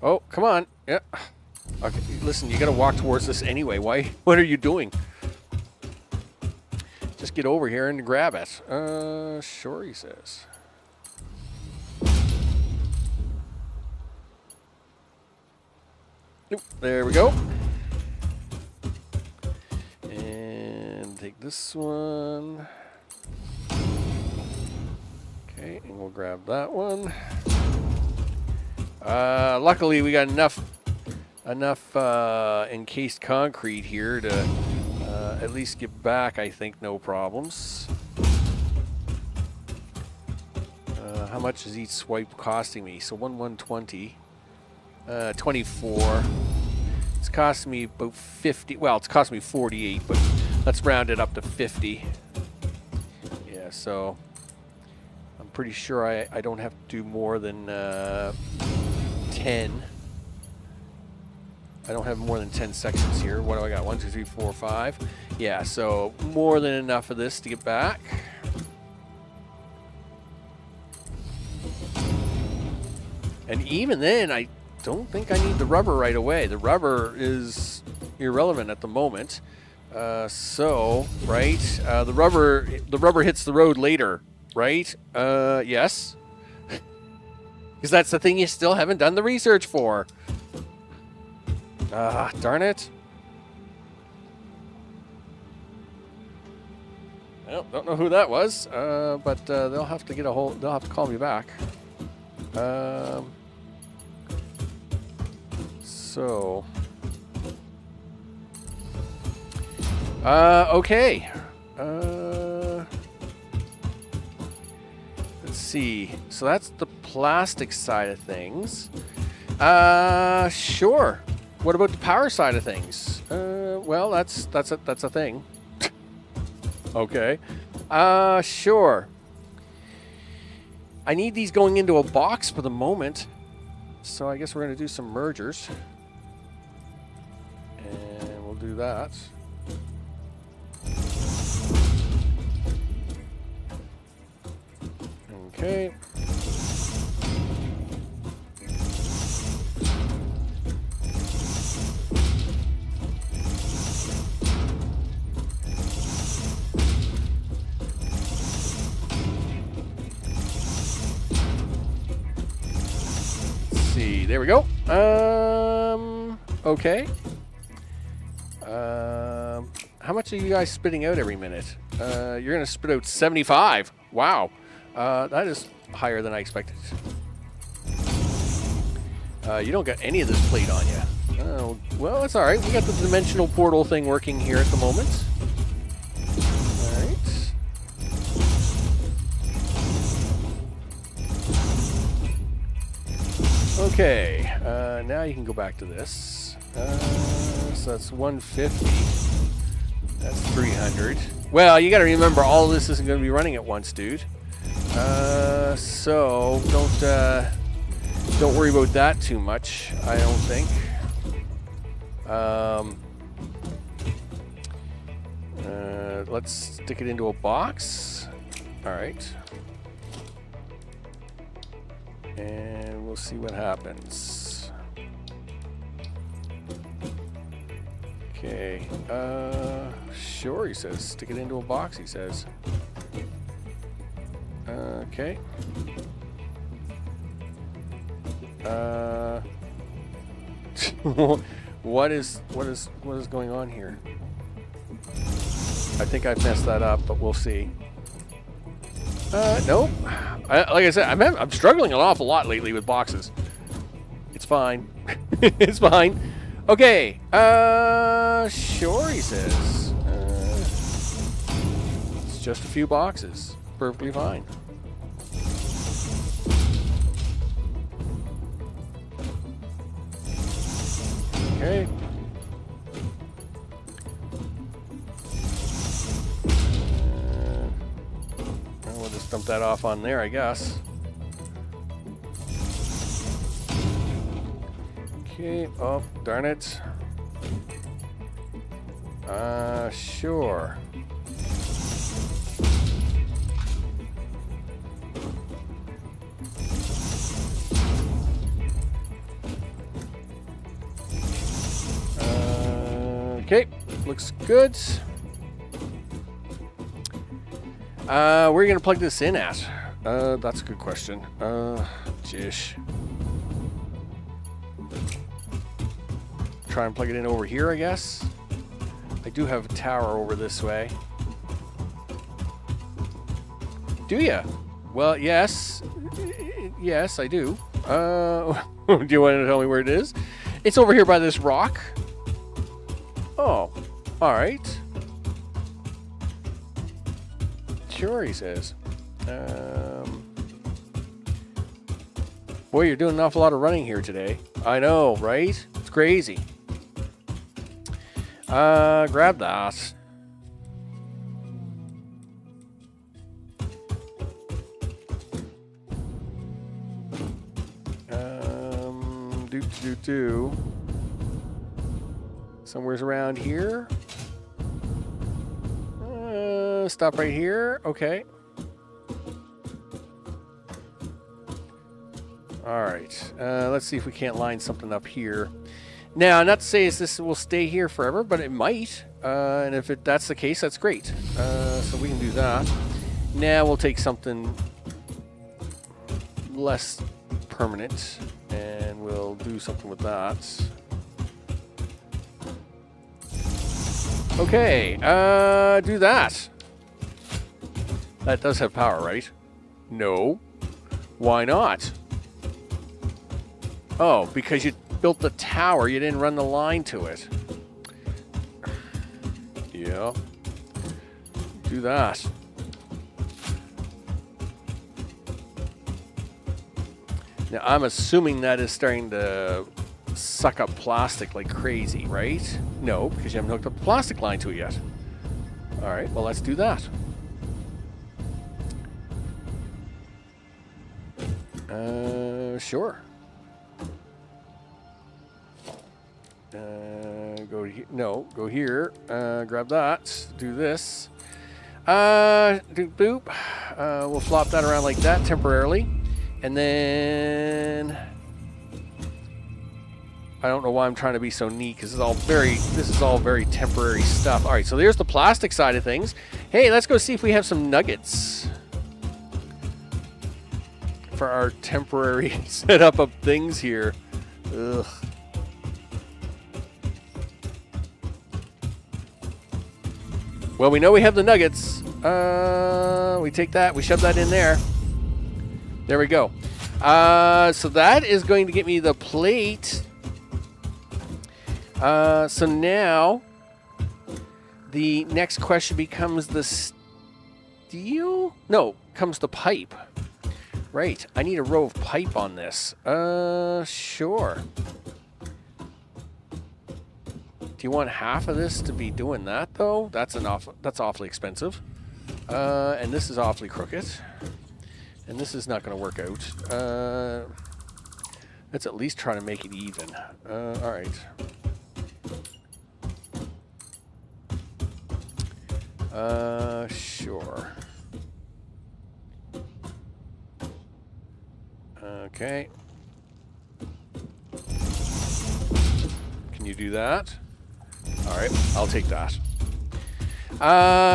Oh, come on. Yeah. Okay, listen, you gotta walk towards this anyway. Why? What are you doing? Just get over here and grab it. Sure, he says. Nope, there we go. And take this one. Okay, and we'll grab that one. Luckily, we got enough encased concrete here to at least get back, I think, no problems. How much is each swipe costing me? So 120, 24. It's costing me about 50. Well, it's costing me 48, but let's round it up to 50. Yeah, so I'm pretty sure I don't have to do more than 10. I don't have more than 10 sections here. What do I got? 1, 2, 3, 4, 5. Yeah, so more than enough of this to get back. And even then, don't think I need the rubber right away. The rubber is irrelevant at the moment. So, right, the rubber hits the road later, right? Yes. Because that's the thing you still haven't done the research for. Darn it. Well, don't know who that was, but they'll have to they'll have to call me back. So, okay. Let's see. So that's the plastic side of things. Sure. What about the power side of things? Well, that's a thing. Okay. Sure. I need these going into a box for the moment. So I guess we're going to do some mergers. And we'll do that. Okay. There we go. Okay. How much are you guys spitting out every minute? You're going to spit out 75. Wow. That is higher than I expected. You don't got any of this plate on you. Oh, well, that's all right. We got the dimensional portal thing working here at the moment. All right. Okay, now you can go back to this. So that's 150. That's 300. Well, you got to remember, all of this isn't going to be running at once, dude. So don't worry about that too much. I don't think. Let's stick it into a box. All right. And we'll see what happens. Okay. Sure, he says. Stick it into a box, he says. Okay. What is going on here? I think I've messed that up, but we'll see. Nope. Like I said, I'm struggling an awful lot lately with boxes. It's fine. It's fine. Okay. Sure, he says. It's just a few boxes. Perfectly fine. Okay. We'll just dump that off on there, I guess. Okay. Oh, darn it. Sure. Okay, looks good. Where are you going to plug this in at? That's a good question. Jish. Try and plug it in over here, I guess. I do have a tower over this way. Do ya? Well, yes. Yes, I do. Do you want to tell me where it is? It's over here by this rock. Oh, all right. Sure, he says. Boy, you're doing an awful lot of running here today. I know, right? It's crazy. Grab that. Do. Somewhere's around here. Stop right here. Okay. All right. Let's see if we can't line something up here. Now, not to say this will stay here forever, but it might. And if that's the case, that's great. So we can do that. Now we'll take something less permanent, and we'll do something with that. Okay, do that. That does have power, right? No. Why not? Oh, because you built the tower, you didn't run the line to it. Yeah. Do that. Now, I'm assuming that is starting to suck up plastic like crazy, right? No, because you haven't hooked up the plastic line to it yet. All right, well, let's do that. Sure. Go here. No, go here. Grab that. Do this. Do boop. We'll flop that around like that temporarily. And then I don't know why I'm trying to be so neat because this is all very temporary stuff. All right, so there's the plastic side of things. Hey, let's go see if we have some nuggets for our temporary setup of things here. Ugh. Well, we know we have the nuggets. We take that, we shove that in there. There we go. So that is going to get me the plate. So now the next question becomes the steel? No, comes the pipe. Right, I need a row of pipe on this. Sure. Do you want half of this to be doing that though? That's awfully expensive. And this is awfully crooked. And this is not going to work out. Let's at least try to make it even. All right. Sure. Okay. Can you do that? All right, I'll take that.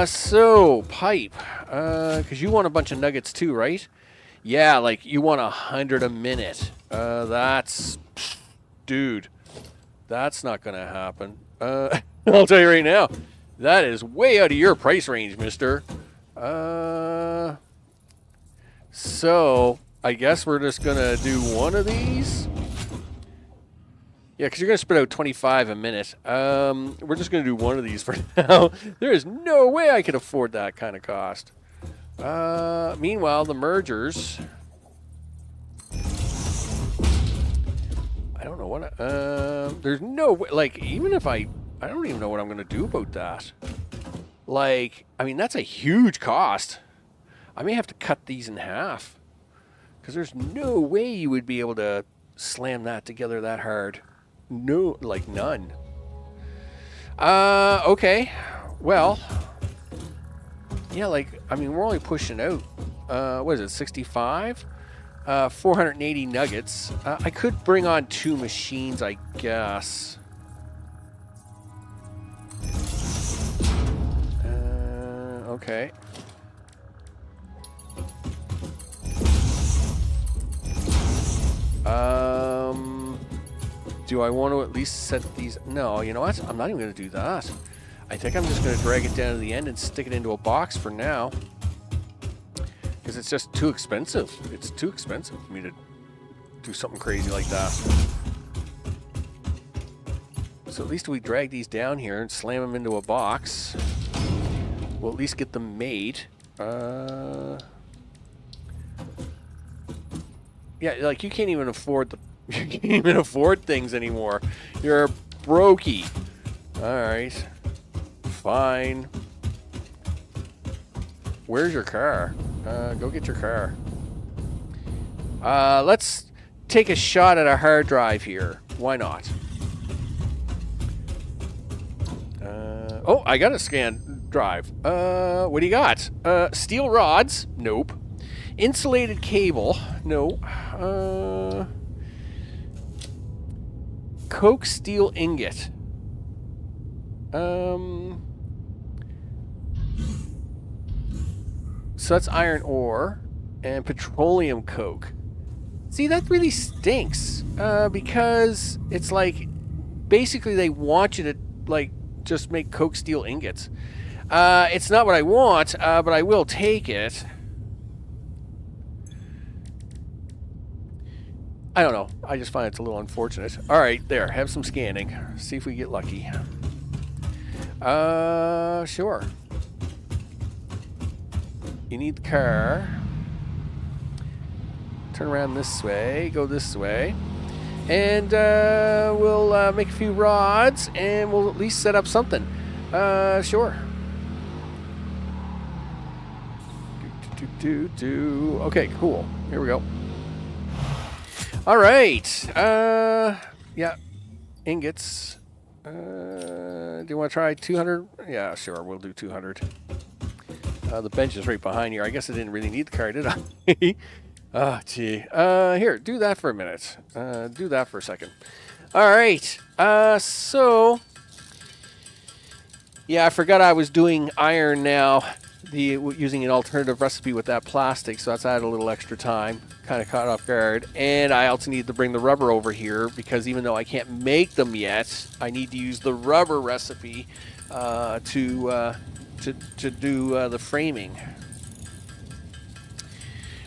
So pipe, because you want a bunch of nuggets too, right? Yeah, like you want 100 a minute. Dude, that's not gonna happen. I'll tell you right now, that is way out of your price range, mister. So I guess we're just gonna do one of these. Yeah, because you're going to spit out 25 a minute. We're just going to do one of these for now. There is no way I could afford that kind of cost. Meanwhile, the mergers. I don't know what... there's no way... Like, even if I don't even know what I'm going to do about that. Like, I mean, that's a huge cost. I may have to cut these in half. Because there's no way you would be able to slam that together that hard. No, like none. Okay. Well, yeah, like, I mean, we're only pushing out, what is it, 65? 480 nuggets. I could bring on 2 machines, I guess. Okay. Do I want to at least set these? No, you know what? I'm not even going to do that. I think I'm just going to drag it down to the end and stick it into a box for now. Because it's just too expensive. It's too expensive for me to do something crazy like that. So at least we drag these down here and slam them into a box. We'll at least get them made. Yeah, like you can't even afford the... You can't even afford things anymore. You're brokey. Alright. Fine. Where's your car? Go get your car. Let's take a shot at a hard drive here. Why not? Oh, I got a scan drive. What do you got? Steel rods? Nope. Insulated cable. No. Coke steel ingot. So that's iron ore and petroleum coke. See, that really stinks because it's like basically they want you to like just make coke steel ingots. It's not what I want, but I will take it. I don't know. I just find it's a little unfortunate. All right, there. Have some scanning. See if we get lucky. Sure. You need the car. Turn around this way. Go this way. And we'll make a few rods, and we'll at least set up something. Sure. Okay, cool. Here we go. All right. Yeah. Ingots. Do you want to try 200? Yeah, sure. We'll do 200. The bench is right behind here. I guess I didn't really need the car, did I? Oh, gee. Here, do that for a minute. Do that for a second. All right. So, yeah, I forgot I was doing iron now. Using an alternative recipe with that plastic, so that's added a little extra time. Kind of caught off guard. And I also need to bring the rubber over here because even though I can't make them yet, I need to use the rubber recipe to do the framing.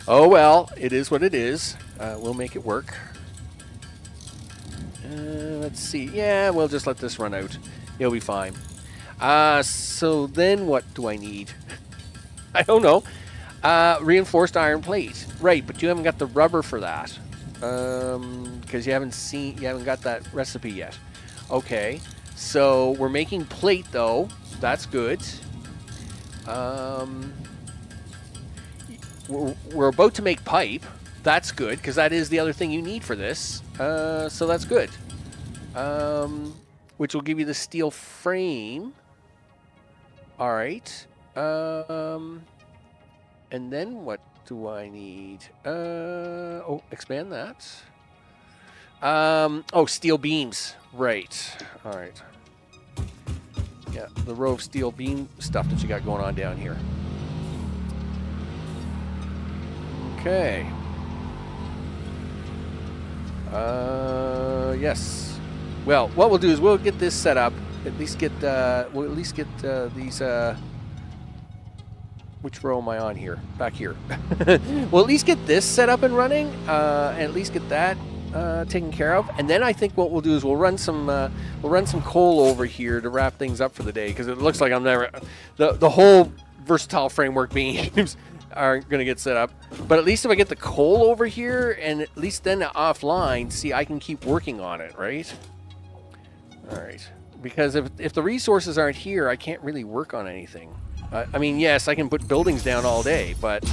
Oh well, it is what it is. We'll make it work. Let's see. Yeah, we'll just let this run out. It'll be fine. So then what do I need? I don't know. Reinforced iron plate. Right, but you haven't got the rubber for that. Because you haven't got that recipe yet. Okay. So we're making plate though. That's good. We're about to make pipe. That's good, because that is the other thing you need for this. So that's good. Which will give you the steel frame. All right. And then what do I need? Oh, expand that. Oh, steel beams. Right. All right. Yeah, the row of steel beam stuff that you got going on down here. Okay. Yes. Well, what we'll do is we'll get this set up. We'll at least get these. Which row am I on here? Back here. We'll at least get this set up and running, and at least get that taken care of. And then I think what we'll do is we'll run some coal over here to wrap things up for the day, because it looks like I'm never the whole versatile framework beams aren't going to get set up. But at least if I get the coal over here, and at least then offline, see, I can keep working on it, right? All right. Because if the resources aren't here, I can't really work on anything. I mean, yes, I can put buildings down all day, but,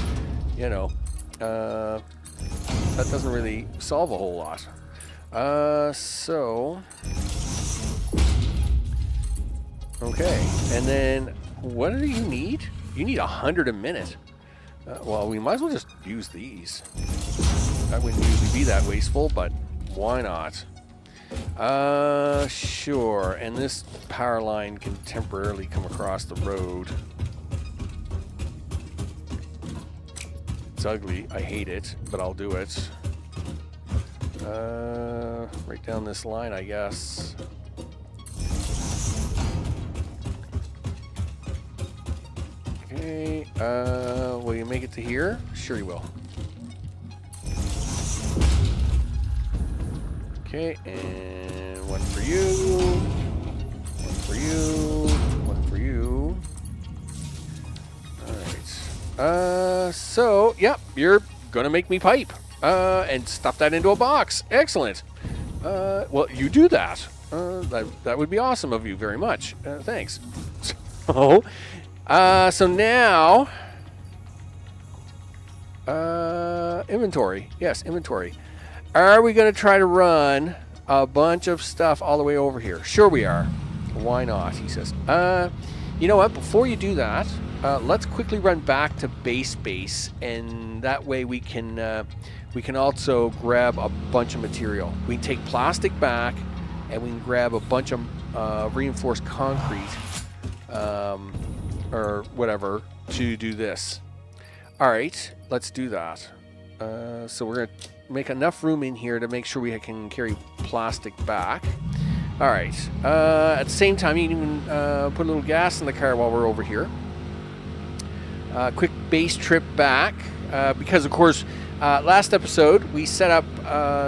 you know, that doesn't really solve a whole lot. So, okay. And then, what do you need? You need 100 a minute. Well, we might as well just use these. I wouldn't usually be that wasteful, but why not? Sure. And this power line can temporarily come across the road. It's ugly. I hate it, but I'll do it. Right down this line, I guess. Okay. Will you make it to here? Sure you will. Okay, and one for you. One for you. One for you. Alright. So, yep, you're gonna make me pipe. And stuff that into a box. Excellent. Well, you do that. That would be awesome of you very much. Thanks. So now, inventory. Yes, inventory. Are we going to try to run a bunch of stuff all the way over here? Sure we are. Why not, he says. You know what? Before you do that, let's quickly run back to base, and that way we can also grab a bunch of material. We can take plastic back, and we can grab a bunch of reinforced concrete, or whatever, to do this. All right, let's do that. So we're going to make enough room in here to make sure we can carry plastic back. All right. At the same time, you can put a little gas in the car while we're over here. Quick base trip back, because, of course, last episode we set up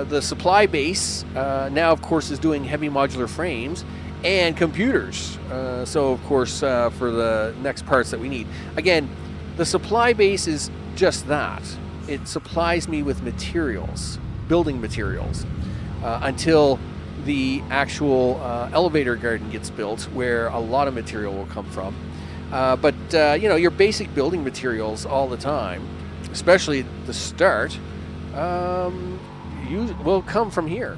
the supply base. Now, of course, is doing heavy modular frames and computers. So, of course, for the next parts that we need. Again, the supply base is just that. It supplies me with materials, building materials, until the actual elevator garden gets built, where a lot of material will come from. But you know, your basic building materials all the time, especially at the start, will come from here.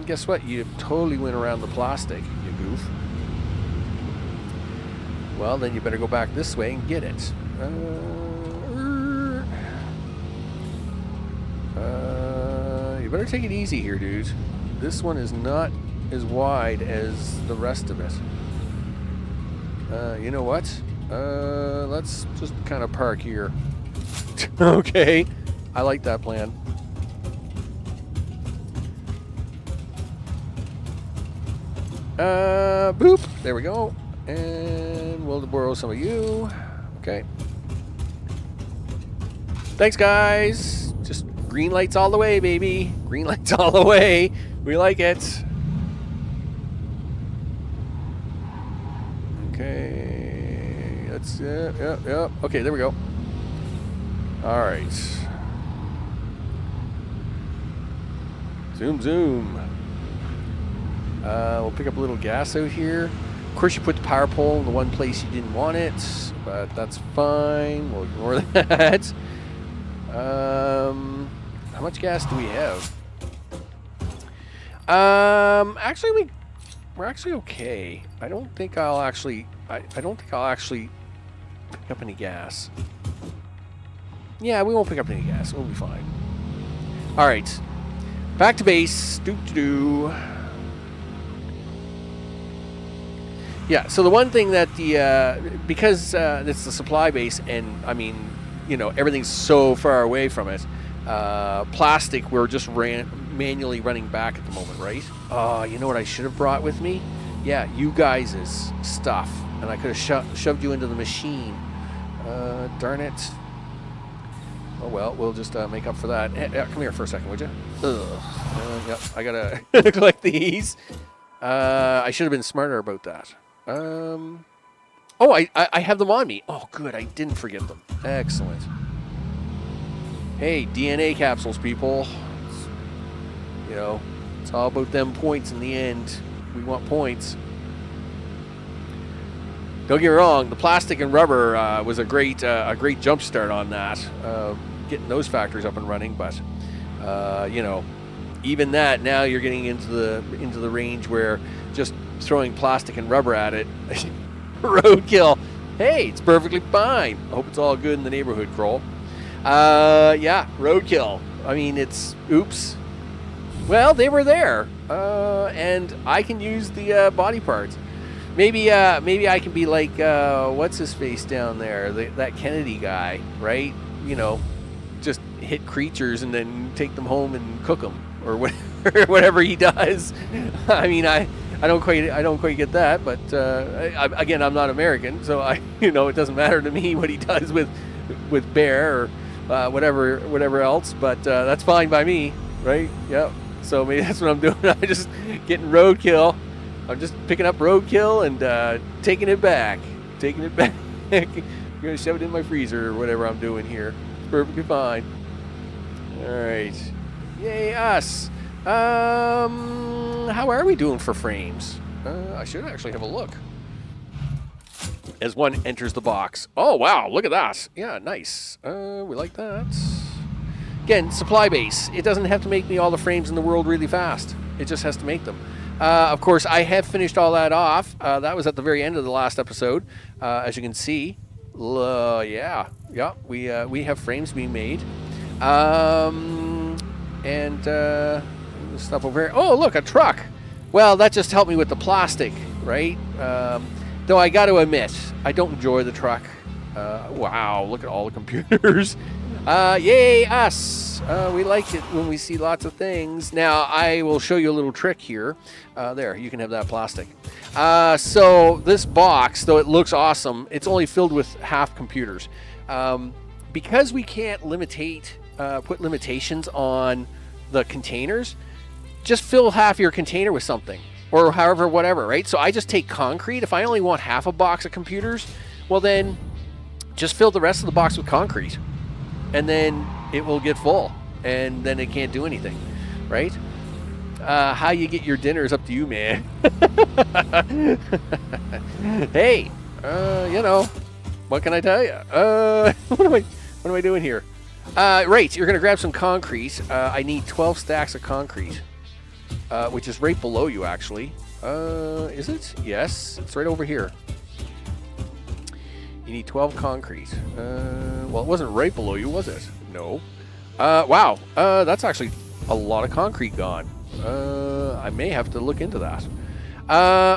Guess what? You totally went around the plastic, you goof. Well, then you better go back this way and get it. You better take it easy here, dude. This one is not as wide as the rest of it. You know what? Let's just kind of park here. Okay. I like that plan. Boop. There we go. And we'll borrow some of you. Okay. Thanks, guys. Just green lights all the way, baby. Green lights all the way. We like it. Okay. That's yeah. Okay, there we go. All right. Zoom, zoom. We'll pick up a little gas out here. Of course, you put the power pole in the one place you didn't want it, but that's fine. We'll ignore that. How much gas do we have? Actually, we're actually okay. I don't think I'll actually pick up any gas. Yeah, we won't pick up any gas. We'll be fine. All right, back to base. Doo-doo-doo. Yeah. So the one thing that because it's the supply base, and I mean, you know, everything's so far away from it. Plastic, we're just manually running back at the moment, right? You know what I should have brought with me? Yeah, you guys' stuff, and I could have shoved you into the machine. Darn it. Oh well, we'll just make up for that. Come here for a second, would you? Yep, I gotta collect these. I should have been smarter about that. Oh, I have them on me. Oh, good. I didn't forget them. Excellent. Hey, DNA capsules, people. You know, it's all about them points in the end. We want points. Don't get me wrong. The plastic and rubber was a great jump start on that, getting those factories up and running. But you know, even that, now you're getting into the range where just throwing plastic and rubber at it, roadkill. Hey, it's perfectly fine. I hope it's all good in the neighborhood, Kroll. Yeah, roadkill. I mean, it's oops. Well, they were there, and I can use the body parts. Maybe I can be like what's his face down there, that Kennedy guy, right? You know, just hit creatures and then take them home and cook them, or whatever he does. I mean, I don't quite get that, but again, I'm not American, so you know, it doesn't matter to me what he does with Bear or whatever else. But that's fine by me, right? Yep. So maybe that's what I'm doing. I'm just getting roadkill. I'm just picking up roadkill and taking it back. I'm gonna shove it in my freezer or whatever I'm doing here. It's perfectly fine. All right. Yay us. How are we doing for frames? I should actually have a look. As one enters the box. Oh, wow, look at that. Yeah, nice. We like that. Again, supply base. It doesn't have to make me all the frames in the world really fast. It just has to make them. Of course, I have finished all that off. That was at the very end of the last episode, as you can see. Yeah. We have frames being made. Stuff over here. Oh, look, a truck. Well, that just helped me with the plastic, right? Though I got to admit, I don't enjoy the truck. Wow, look at all the computers. Yay, us. We like it when we see lots of things. Now, I will show you a little trick here. There, you can have that plastic. So this box, though it looks awesome, it's only filled with half computers. Because we can't put limitations on the containers, just fill half your container with something. Or however, whatever, right? So I just take concrete. If I only want half a box of computers, well then, just fill the rest of the box with concrete. And then it will get full. And then it can't do anything, right? How you get your dinner is up to you, man. Hey, what can I tell you? What am I doing here? Right, you're going to grab some concrete. I need 12 stacks of concrete, which is right below you, actually. Is it? Yes, it's right over here. You need 12 concrete. Well, it wasn't right below you, was it? No. Wow, that's actually a lot of concrete gone. I may have to look into that.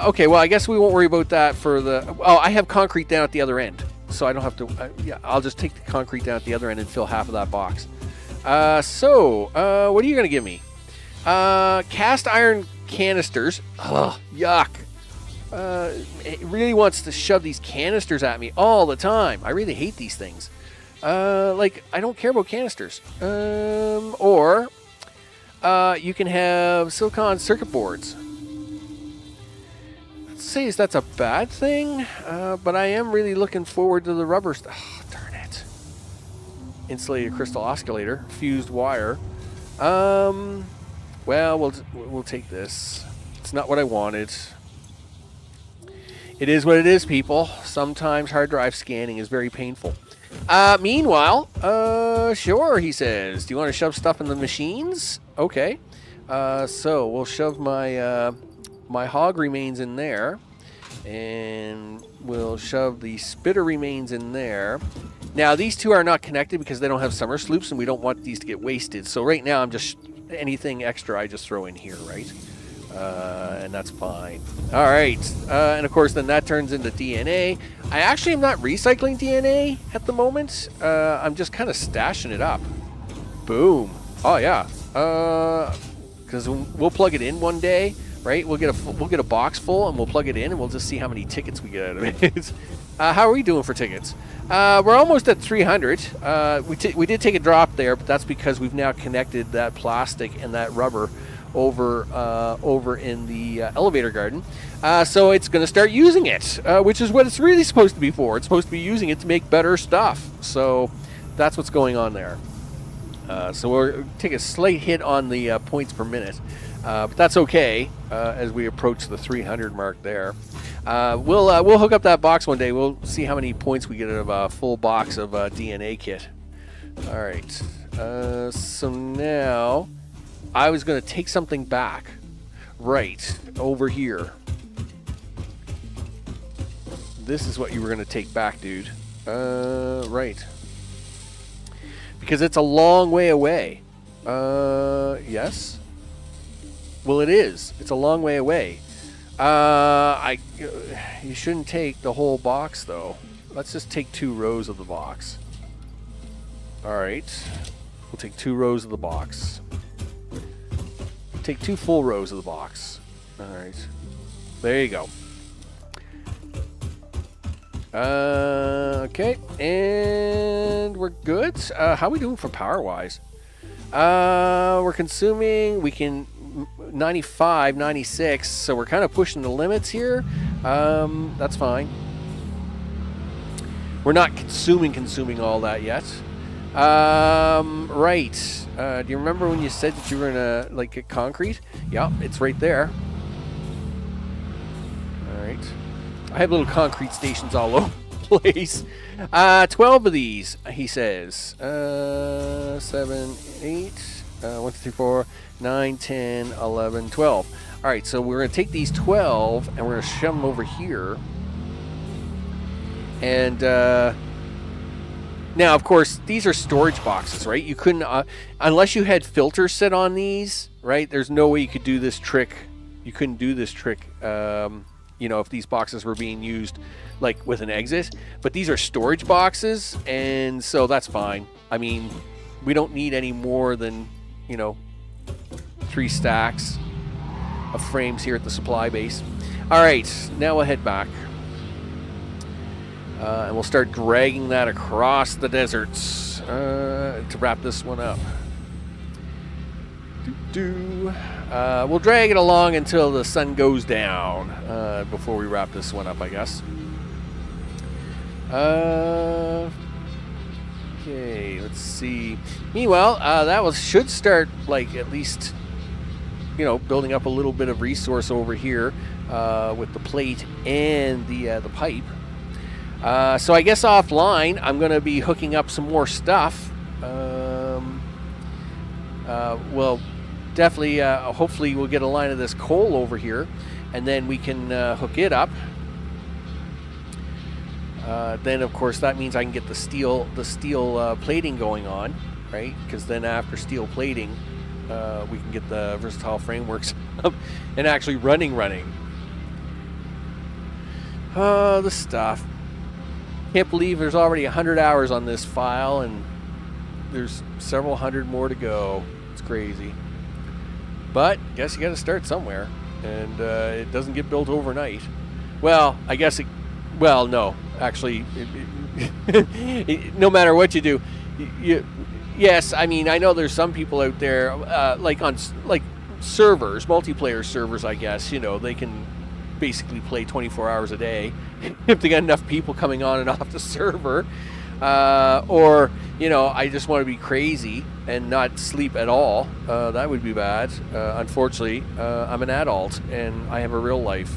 Okay, well, I guess we won't worry about that for the... Oh, I have concrete down at the other end, so I don't have to... yeah, I'll just take the concrete down at the other end and fill half of that box. What are you going to give me? Cast iron canisters. Ugh, yuck. It really wants to shove these canisters at me all the time. I really hate these things. I don't care about canisters. You can have silicon circuit boards. Let's say that's a bad thing, but I am really looking forward to the rubber stuff. Oh, darn it. Insulated crystal oscillator, fused wire. Well, we'll take this. It's not what I wanted. It is what it is, people. Sometimes hard drive scanning is very painful. Meanwhile, sure, he says. Do you want to shove stuff in the machines? Okay. So we'll shove my my hog remains in there, and we'll shove the spitter remains in there. Now, these two are not connected because they don't have summer sloops, and we don't want these to get wasted. So right now, I'm just anything extra I just throw in here, right? And that's fine. All right. And of course, then that turns into DNA. I actually am not recycling DNA at the moment. I'm just kind of stashing it up. Boom. Oh yeah. Because we'll plug it in one day, right? We'll get a box full and we'll plug it in and we'll just see how many tickets we get out of it. How are we doing for tickets? We're almost at 300. We did take a drop there, but that's because we've now connected that plastic and that rubber over in the elevator garden. So it's going to start using it, which is what it's really supposed to be for. It's supposed to be using it to make better stuff. So that's what's going on there. So we'll take a slight hit on the points per minute. But that's okay as we approach the 300 mark there. We'll hook up that box one day. We'll see how many points we get out of a full box of DNA kit. All right. So now I was going to take something back right over here. This is what you were going to take back, dude. Right. Because it's a long way away. Yes? Well, it is. It's a long way away. You shouldn't take the whole box, though. Let's just take 2 rows of the box. All right. We'll take 2 rows of the box. Take 2 full rows of the box. All right. There you go. Okay. And we're good. How are we doing for power-wise? We're consuming... We can... 95, 96, so we're kind of pushing the limits here. That's fine. We're not consuming all that yet. Right. Do you remember when you said that you were gonna get concrete? Yeah, it's right there. All right. I have little concrete stations all over the place. 12 of these, he says. 7, 8, 1, 2, 3, 4, 9, 10, 11, 12. All right, so we're going to take these 12 and we're going to shove them over here. And now, of course, these are storage boxes, right? You couldn't, unless you had filters set on these, right? There's no way you could do this trick. You couldn't do this trick, you know, if these boxes were being used like with an exit. But these are storage boxes, and so that's fine. I mean, we don't need any more than, you know, 3 stacks of frames here at the supply base. All right, now we'll head back. And we'll start dragging that across the deserts to wrap this one up. We'll drag it along until the sun goes down before we wrap this one up, I guess. Okay, let's see. Meanwhile, that should start, like, at least, you know, building up a little bit of resource over here with the plate and the pipe. So I guess offline, I'm going to be hooking up some more stuff. Well, definitely, hopefully we'll get a line of this coal over here, and then we can hook it up. Then, of course, that means I can get the steel plating going on, right? Because then after steel plating, we can get the versatile frameworks up and actually running. The stuff. Can't believe there's already 100 hours on this file, and there's several hundred more to go. It's crazy. But guess you got to start somewhere, and it doesn't get built overnight. Well, I guess it. Well, no, actually, no matter what you do, yes. I mean, I know there's some people out there, like on servers, multiplayer servers. I guess, you know, they can basically play 24 hours a day if they got enough people coming on and off the server. Or, you know, I just want to be crazy and not sleep at all. That would be bad. Unfortunately, I'm an adult and I have a real life,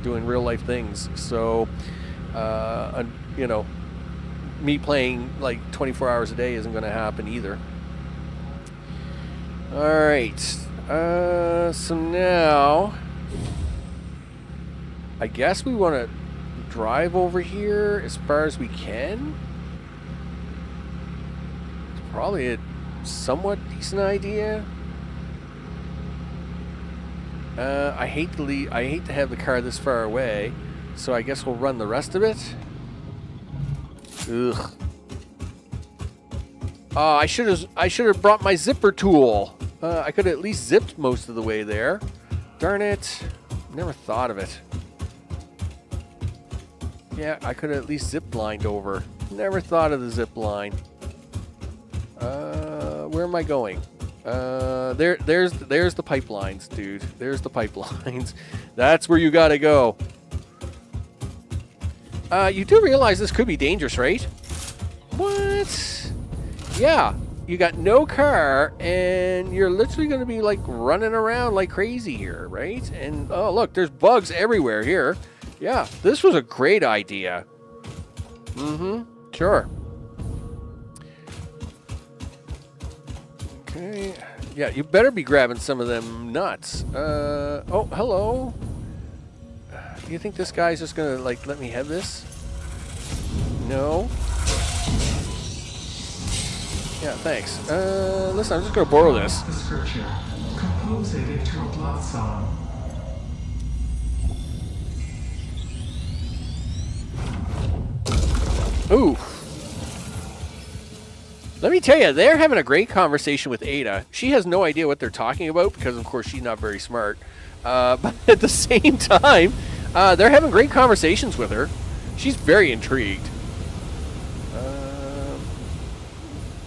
doing real life things. So, you know, me playing like 24 hours a day isn't going to happen either. All right. So now, I guess we want to drive over here as far as we can. It's probably a somewhat decent idea. I hate to have the car this far away, so I guess we'll run the rest of it. Ugh. Oh, I should have brought my zipper tool. I could have at least zipped most of the way there. Darn it! Never thought of it. Yeah, I could have at least zip-lined over. Never thought of the zip line. Where am I going? There's the pipelines, dude. There's the pipelines. That's where you gotta go. You do realize this could be dangerous, right? What? Yeah, you got no car, and you're literally gonna be like running around like crazy here, right? And oh, look, there's bugs everywhere here. Yeah, this was a great idea. Sure. Okay. Yeah, you better be grabbing some of them nuts. Oh, hello. Do you think this guy's just gonna, like, let me have this? No. Yeah, thanks. Listen, I'm just gonna borrow this. Description. Compose it into a blood song. Ooh. Let me tell you, they're having a great conversation with Ada. She has no idea what they're talking about because, of course, she's not very smart. But at the same time, they're having great conversations with her. She's very intrigued.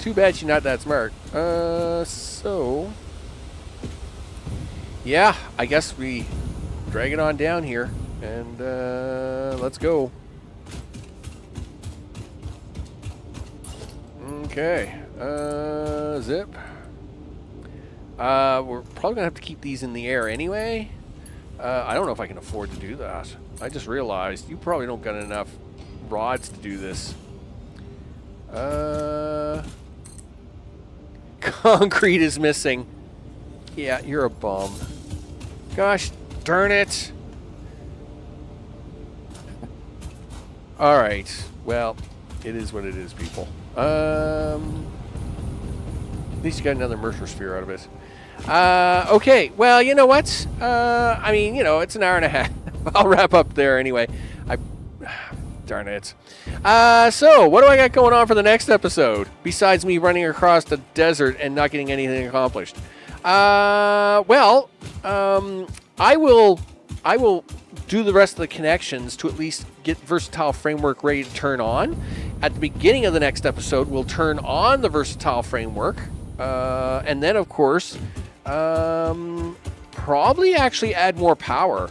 Too bad she's not that smart. So... yeah, I guess we drag it on down here. And let's go. Okay, zip. We're probably gonna have to keep these in the air anyway. I don't know if I can afford to do that. I just realized you probably don't got enough rods to do this. Concrete is missing. Yeah, you're a bum. Gosh darn it. All right. Well, it is what it is, people. At least you got another Mercer sphere out of it. Okay. Well, you know what? I mean, you know, it's an hour and a half. I'll wrap up there anyway. Darn it. So, what do I got going on for the next episode? Besides me running across the desert and not getting anything accomplished. I will do the rest of the connections to at least get Versatile Framework ready to turn on. At the beginning of the next episode, we'll turn on the Versatile Framework. And then, of course, probably actually add more power,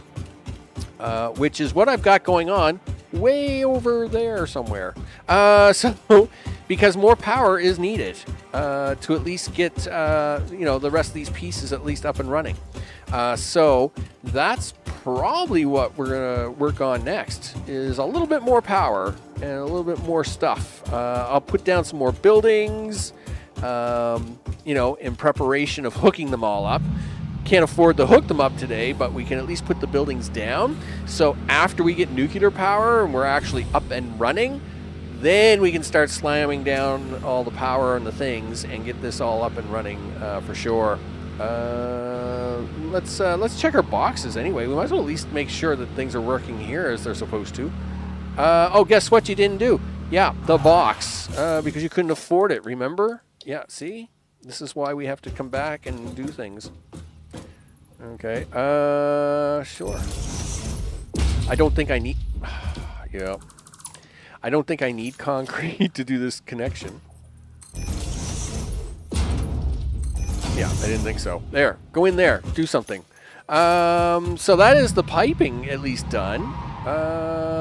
which is what I've got going on way over there somewhere. So, because more power is needed to at least get, the rest of these pieces at least up and running. So that's probably what we're going to work on next, is a little bit more power and a little bit more stuff. I'll put down some more buildings, in preparation of hooking them all up. Can't afford to hook them up today, but we can at least put the buildings down. So after we get nuclear power and we're actually up and running, then we can start slamming down all the power and the things and get this all up and running for sure. Let's check our boxes anyway. We might as well at least make sure that things are working here as they're supposed to. Guess what you didn't do? Yeah, the box, because you couldn't afford it, remember? Yeah, see? This is why we have to come back and do things. Okay, sure. I don't think I need... yeah. I don't think I need concrete to do this connection. Yeah, I didn't think so. There, go in there, do something. So that is the piping at least done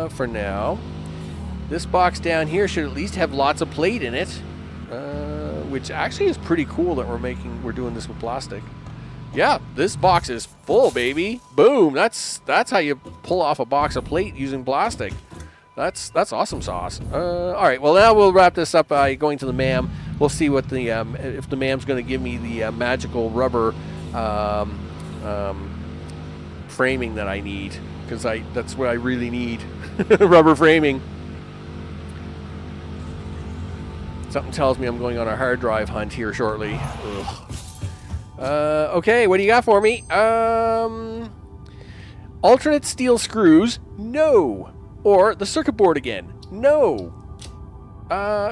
for now. This box down here should at least have lots of plate in it, which actually is pretty cool that we're doing this with plastic. Yeah, this box is full, baby. Boom, that's how you pull off a box of plate using plastic. That's awesome sauce. All right, well now we'll wrap this up by going to the MAM. We'll see what the if the MAM's going to give me the magical rubber framing that I need, because that's what I really need. Rubber framing. Something tells me I'm going on a hard drive hunt here shortly. Ugh. Okay, what do you got for me? Alternate steel screws? No. Or the circuit board again? No.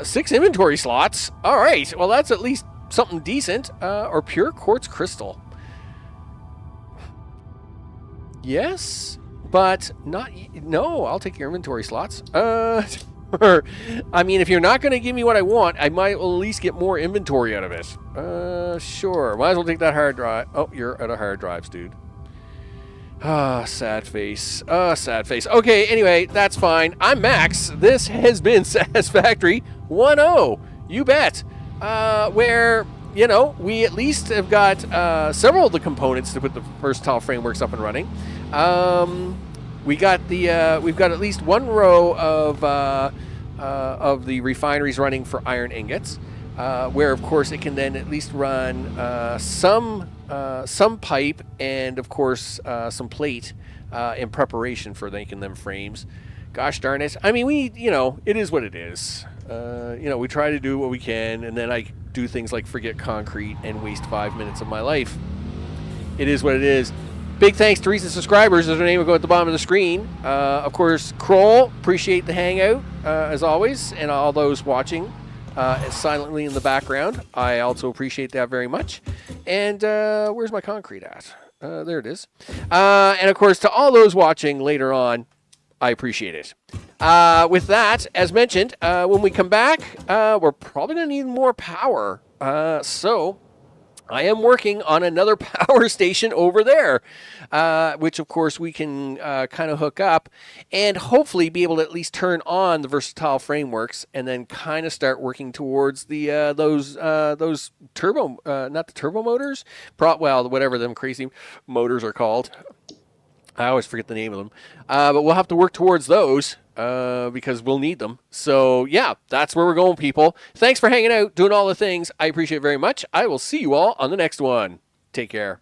6 inventory slots? All right, well that's at least something decent. Or pure quartz crystal? Yes, but not... No, I'll take your inventory slots. I mean, if you're not going to give me what I want, I might at least get more inventory out of it. Sure. Might as well take that hard drive. Oh, you're out of hard drives, dude. Sad face. Sad face. Okay, anyway, that's fine. I'm Max. This has been Satisfactory 1.0. You bet. Where, we at least have got several of the components to put the Versatile Frameworks up and running. We've got at least one row of the refineries running for iron ingots, where of course it can then at least run some pipe and of course some plate in preparation for making them frames. Gosh darn it! I mean, it is what it is. We try to do what we can, and then I do things like forget concrete and waste 5 minutes of my life. It is what it is. Big thanks to recent subscribers. Their name will go at the bottom of the screen. Of course, Kroll, appreciate the hangout, as always, and all those watching silently in the background. I also appreciate that very much. And where's my concrete at? There it is. And, of course, to all those watching later on, I appreciate it. With that, as mentioned, when we come back, we're probably going to need more power. So I am working on another power station over there, which of course we can kind of hook up and hopefully be able to at least turn on the Versatile Frameworks and then kind of start working towards the those turbo, not the turbo motors, whatever them crazy motors are called. I always forget the name of them, but we'll have to work towards those. Because we'll need them. So, yeah, that's where we're going, people. Thanks for hanging out, doing all the things. I appreciate it very much. I will see you all on the next one. Take care.